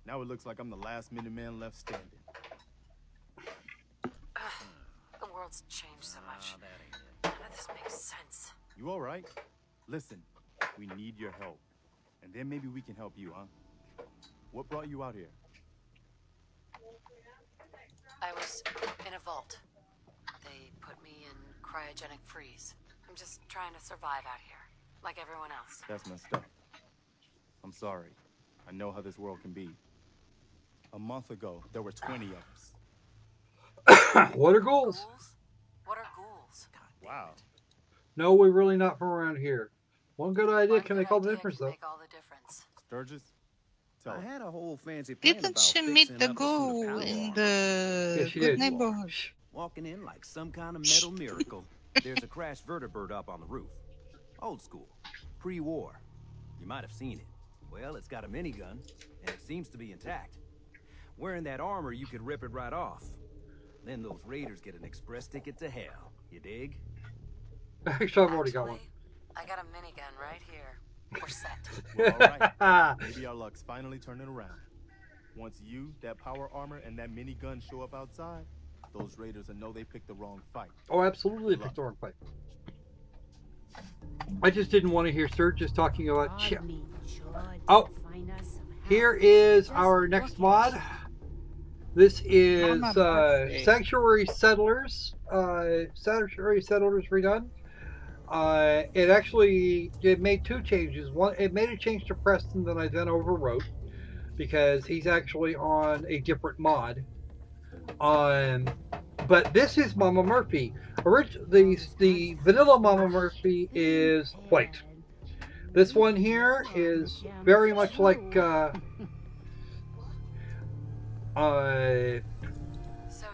Now it looks like I'm the last Minuteman left standing. The world's changed so much. None of this makes sense. You all right? Listen, we need your help. And then maybe we can help you, huh? What brought you out here? I was in a vault. They put me in cryogenic freeze. I'm just trying to survive out here, like everyone else. That's messed up. I'm sorry. I know how this world can be. A month ago, there were 20 of us. What are ghouls? Ghouls? What are ghouls? Wow. No, we're really not from around here. One good idea One can good make all the idea difference, can though. make all the difference. Sturgis? Tell I us. had a whole fancy plan Didn't about she meet fixing the up as soon as ghoul power in armor. the Yes, she good did. neighborhood? Walking in like some kind of metal miracle. There's a crashed vertibird up on the roof. Old school. Pre-war. You might have seen it. Well, it's got a minigun, and it seems to be intact. Wearing that armor, you could rip it right off. Then those raiders get an express ticket to hell. You dig? Actually, I've already got one. Actually, I got a minigun right here. We're set. Well, all right. Maybe our luck's finally turning around. Once you, that power armor, and that minigun show up outside, those raiders will know they picked the wrong fight. Oh, absolutely, picked the wrong fight. I just didn't want to hear Sturgis talking about. Oh, here is our next mod. This is Sanctuary Settlers. Sanctuary Settlers redone. It made two changes. One, it made a change to Preston that I then overwrote because he's actually on a different mod. But this is Mama Murphy. The vanilla Mama Murphy is white. This one here is very much like So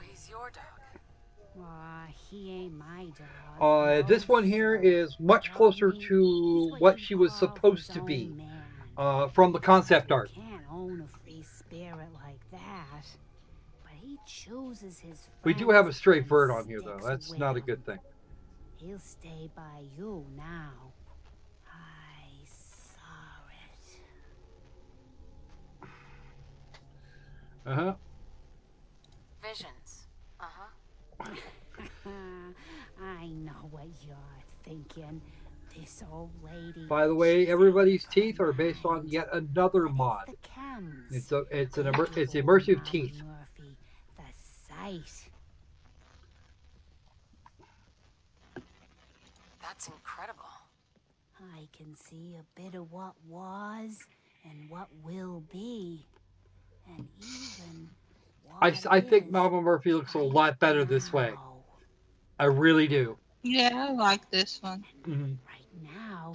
he's your dog. He ain't my dog. This one here is much closer to what she was supposed to be from the concept art. Can't own a free spirit like that. But he chooses his. We do have a stray bird on here, though. That's not a good thing. He'll stay by you now. I saw it. Uh-huh. Visions. Uh-huh. I know what you're thinking. This old lady. By the way, everybody's teeth are based on yet another mod. It's immersive teeth. Murphy, the sight. That's incredible. I can see a bit of what was and what will be, and even. I think Mama Murphy looks a lot better this way. I really do. Yeah, I like this one. Mm-hmm. Right now,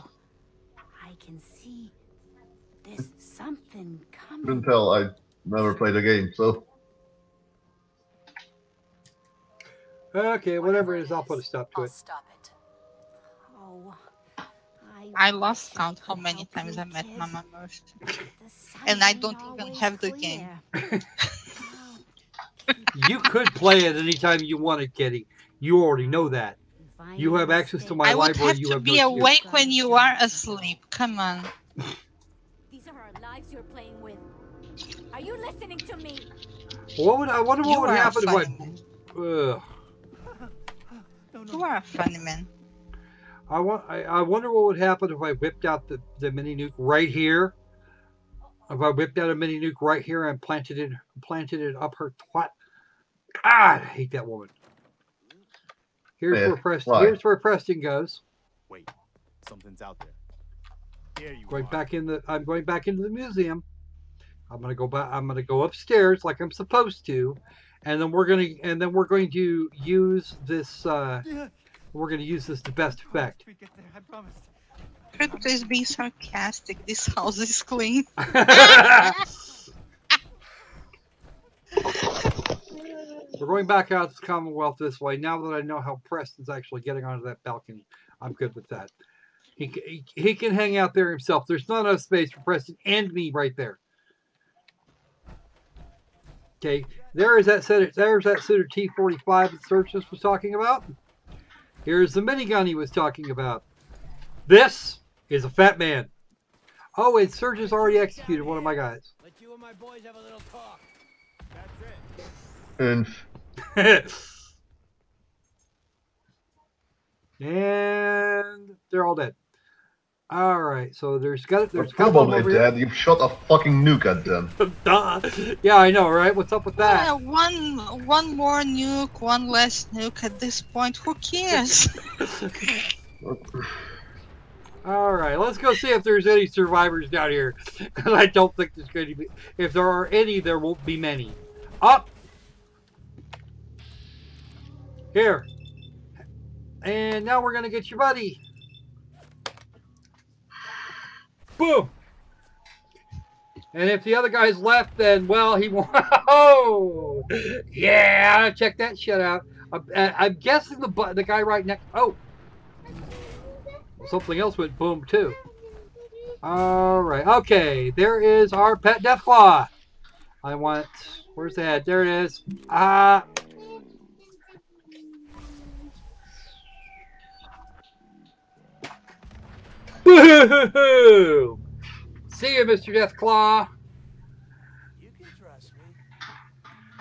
I can see there's something coming. Couldn't tell. I never played the game, so. Okay, whatever it is, I'll put a stop to it. Stop it. Oh, I lost count how many times I met Mama Murphy. And I don't even have the game. You could play it anytime you wanted, Kitty. You already know that. You have access to my I would library. have You to have be no awake when you are asleep. Come on. These are our lives you're playing with. Are you listening to me? I wonder what would happen if I. You are a funny man. I wonder what would happen if I whipped out the mini nuke right here. If I whipped out a mini nuke right here and planted it up her twat. God, I hate that woman. Here's where Preston goes. Wait, something's out there. There you Going are. back in the. I'm going back into the museum. I'm gonna go back. I'm gonna go upstairs like I'm supposed to, and then we're going to use this. We're gonna use this to best effect. We get there, I promise. Crypto is being sarcastic. This house is clean. We're going back out to the Commonwealth this way. Now that I know how Preston's actually getting onto that balcony, I'm good with that. He can hang out there himself. There's not enough space for Preston and me right there. Okay, there's that suitor T-45 that Sturgis was talking about. Here's the minigun he was talking about. This is a fat man. Oh, and Sturgis already executed one of my guys. Let you and my boys have a little talk. And and they're all dead. All right, so there's probably dead. You've shot a fucking nuke at them. Yeah, I know, right? What's up with that? Yeah, one more nuke, one less nuke at this point. Who cares? All right, let's go see if there's any survivors down here. I don't think there's going to be. If there are any, there won't be many. Up here, and now we're gonna get your buddy. Boom. And if the other guy's left, then well, he won't. Oh, yeah! Check that shit out. I'm guessing the guy right next. Oh. Something else went boom too. All right. Okay. There is our pet Deathclaw. I want. Where's the head? There it is. Boo! See you, Mr. Deathclaw. You can trust me.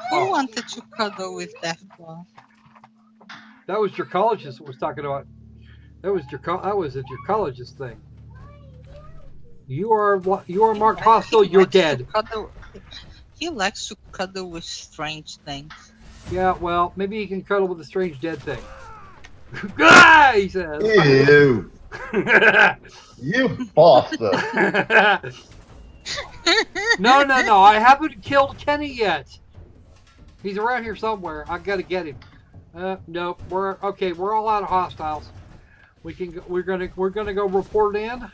Who wanted to cuddle with Deathclaw? That was Dracologist was talking about. That was a Dracologist thing. You are marked hostile. You're dead. He likes to cuddle with strange things. Yeah, well, maybe he can cuddle with a strange dead thing. Ah, he says. Ew. You bastard. No. I haven't killed Kenny yet. He's around here somewhere. I gotta get him. Nope. We're all out of hostiles. We're gonna go report in.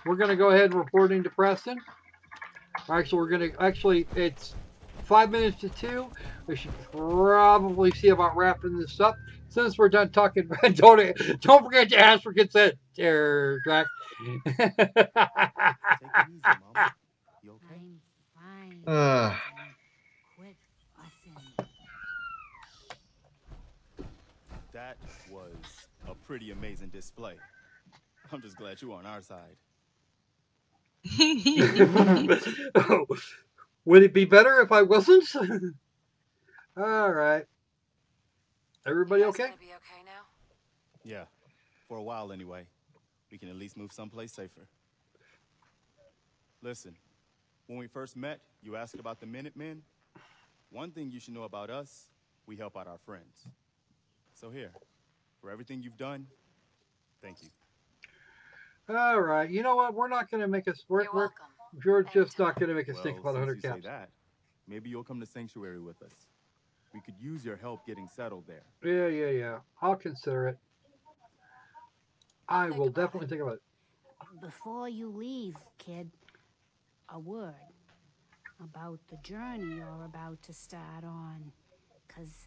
We're gonna go ahead and report into Preston. Actually it's 5 minutes to 2. We should probably see about wrapping this up. Since we're done talking, don't forget to ask for consent, Drac. Take it easy, Mama. You okay? I'm fine. Quit fussing. That was a pretty amazing display. I'm just glad you're on our side. Oh, would it be better if I wasn't? All right. Everybody okay? Gonna be okay now? Yeah, for a while anyway. We can at least move someplace safer. Listen, when we first met, you asked about the Minutemen. One thing you should know about us, we help out our friends. So here, for everything you've done, thank you. All right. You know what? We're not going to make us. We're just not going to make us think about 100 since you caps. say that, maybe you'll come to Sanctuary with us. We could use your help getting settled there. Yeah. I'll consider it. I will definitely think about it. Before you leave, kid, a word about the journey you're about to start on. 'Cause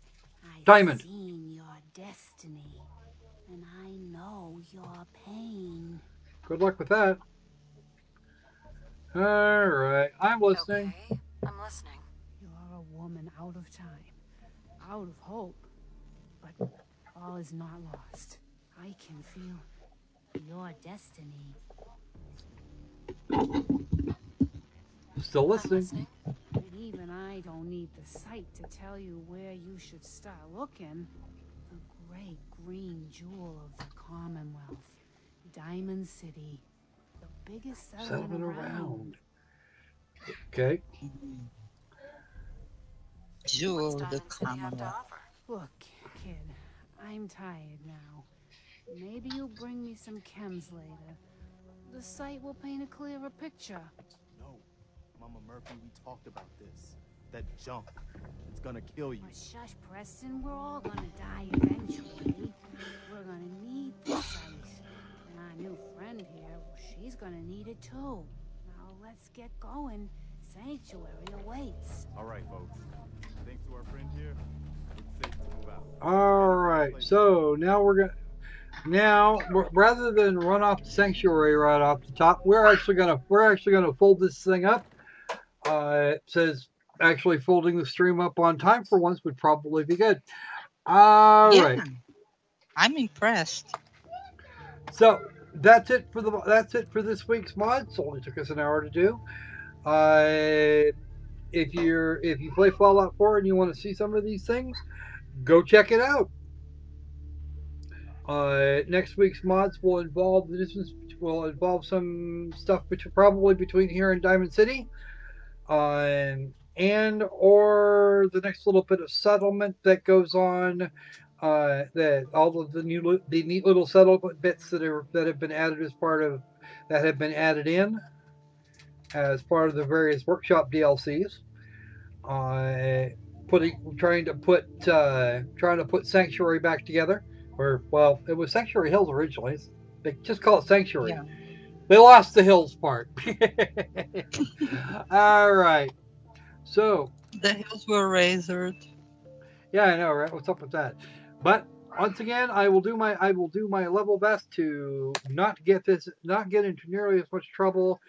I've seen your destiny, and I know your pain. Good luck with that. All right. I'm listening. Okay, I'm listening. You're a woman out of time, out of hope, but all is not lost. I can feel your destiny. Still listening. But even I don't need the sight to tell you where you should start looking. The great green jewel of the Commonwealth, Diamond City, the biggest settlement around. Okay. Jewel of the Commonwealth. Look, kid, I'm tired now. Maybe you'll bring me some chems later. The site will paint a clearer picture. No, Mama Murphy, we talked about this. That junk, it's gonna kill you. Oh, shush, Preston. We're all gonna die eventually. We're gonna need the site. And our new friend here, well, she's gonna need it too. Now let's get going. Sanctuary awaits. All right, folks. Thanks to our friend here, it's safe to move out. All right, so now rather than run off the sanctuary right off the top, we're actually gonna fold this thing up. It says actually folding the stream up on time for once would probably be good. All right. I'm impressed. So that's it for this week's mods. Only took us an hour to do. If you play Fallout 4 and you want to see some of these things, go check it out. Next week's mods will involve some stuff probably between here and Diamond City, and or the next little bit of settlement that goes on. That all of the neat little settlement bits that have been added in as part of the various workshop DLCs. Trying to put Sanctuary back together. Well, it was Sanctuary Hills originally. They just call it Sanctuary. Yeah. They lost the hills part. All right. So the hills were razored. Yeah, I know, right? What's up with that? But once again, I will do my level best to not get into nearly as much trouble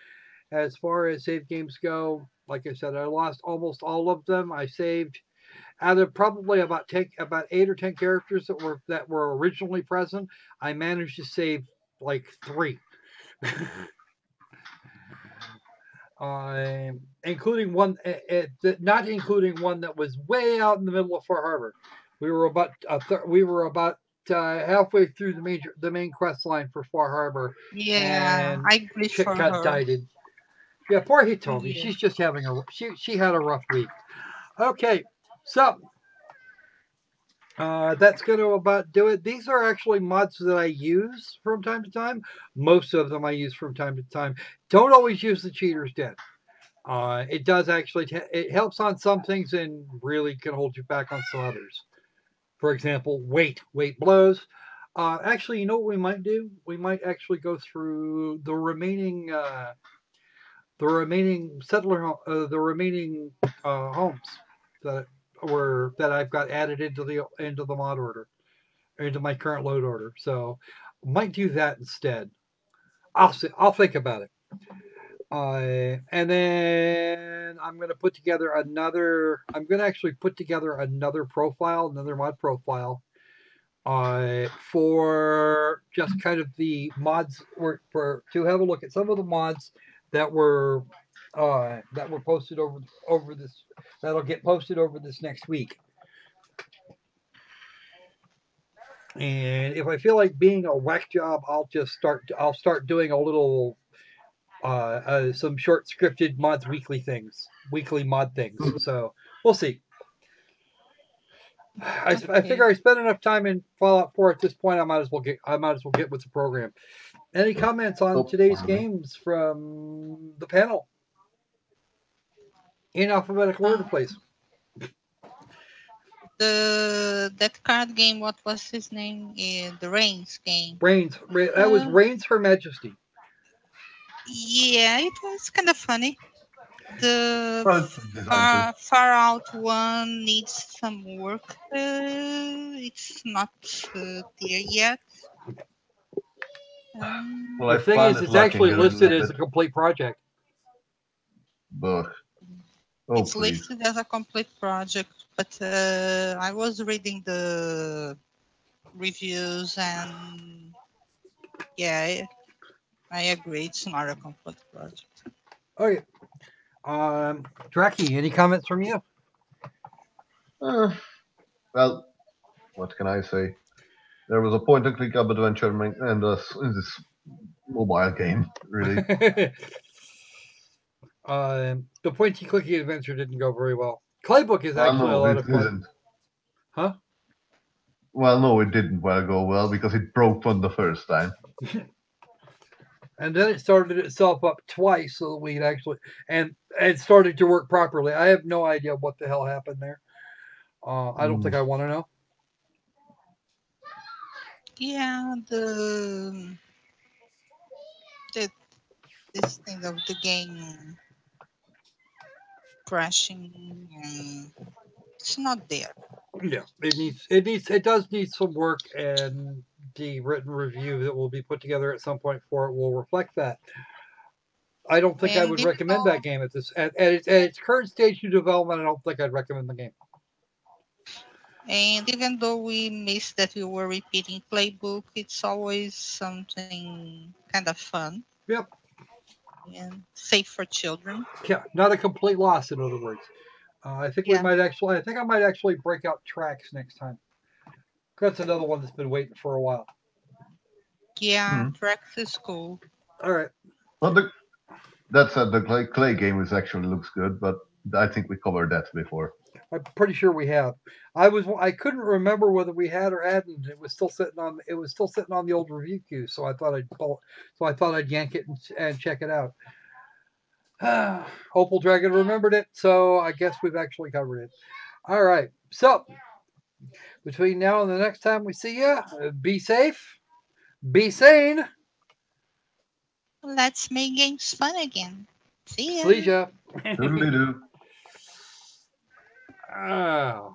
as far as save games go. Like I said, I lost almost all of them. I saved out of probably about 8 or 10 characters that were originally present. I managed to save like 3. Including one, not including one that was way out in the middle of Far Harbor. We were about halfway through the main quest line for Far Harbor. Yeah, and I grieve for her. Dieted. Yeah, poor Hitomi. Yeah. She's just having she had a rough week. Okay, so that's going to about do it. These are actually mods that I use from time to time. Most of them I use from time to time. Don't always use the Cheater's Den. It does actually, it helps on some things and really can hold you back on some others. For example, weight blows. Actually, you know what we might do? We might actually go through the remaining homes that I've got added into the mod order, into my current load order. So might do that instead. I'll think about it. And then I'm going to put together another profile, another mod profile, for just kind of the mods to have a look at some of the mods that were posted over this, that'll get posted over this next week. And if I feel like being a whack job, I'll start doing a little some short scripted weekly mod things. So we'll see. I figure I spent enough time in Fallout 4 at this point. I might as well get with the program. Any comments on today's games from the panel? In alphabetical order, please. That card game, what was his name? The Reigns game. Reigns. That was Reigns Her Majesty. Yeah, it was kind of funny. The far out one needs some work. It's not there yet. Well, the thing is, it's actually listed as a complete project. It's listed as a complete project, but I was reading the reviews and yeah, I agree. It's not a complete project. Okay. Draki, any comments from you? Well, what can I say? There was a point-and-click adventure in this mobile game, really. The point-and-click adventure didn't go very well. Claybook is actually a lot of fun. Isn't. Huh? Well, no, it didn't go well because it broke on the first time. And then it started itself up twice so that we could actually, and it started to work properly. I have no idea what the hell happened there. I don't think I want to know. Yeah, this thing of the game crashing, it's not there. Yeah, it does need some work, and the written review that will be put together at some point for it will reflect that. I don't think I would recommend that game at its current stage of development. I don't think I'd recommend the game. And even though we missed that we were repeating Claybook, it's always something kind of fun. Yep. And safe for children. Yeah, not a complete loss. In other words, I think we might actually. I think I might actually break out tracks next time. That's another one that's been waiting for a while. Yeah, tracks is cool. All right. Well, the clay game actually looks good, but I think we covered that before. I'm pretty sure we have. I couldn't remember whether we had or hadn't. It was still sitting on the old review queue, so I thought I'd yank it and check it out. Opal Dragon remembered it, so I guess we've actually covered it. All right. So between now and the next time we see you, be safe, be sane. Let's make games fun again. See ya. Sleeja. Doodly-doo. Oh.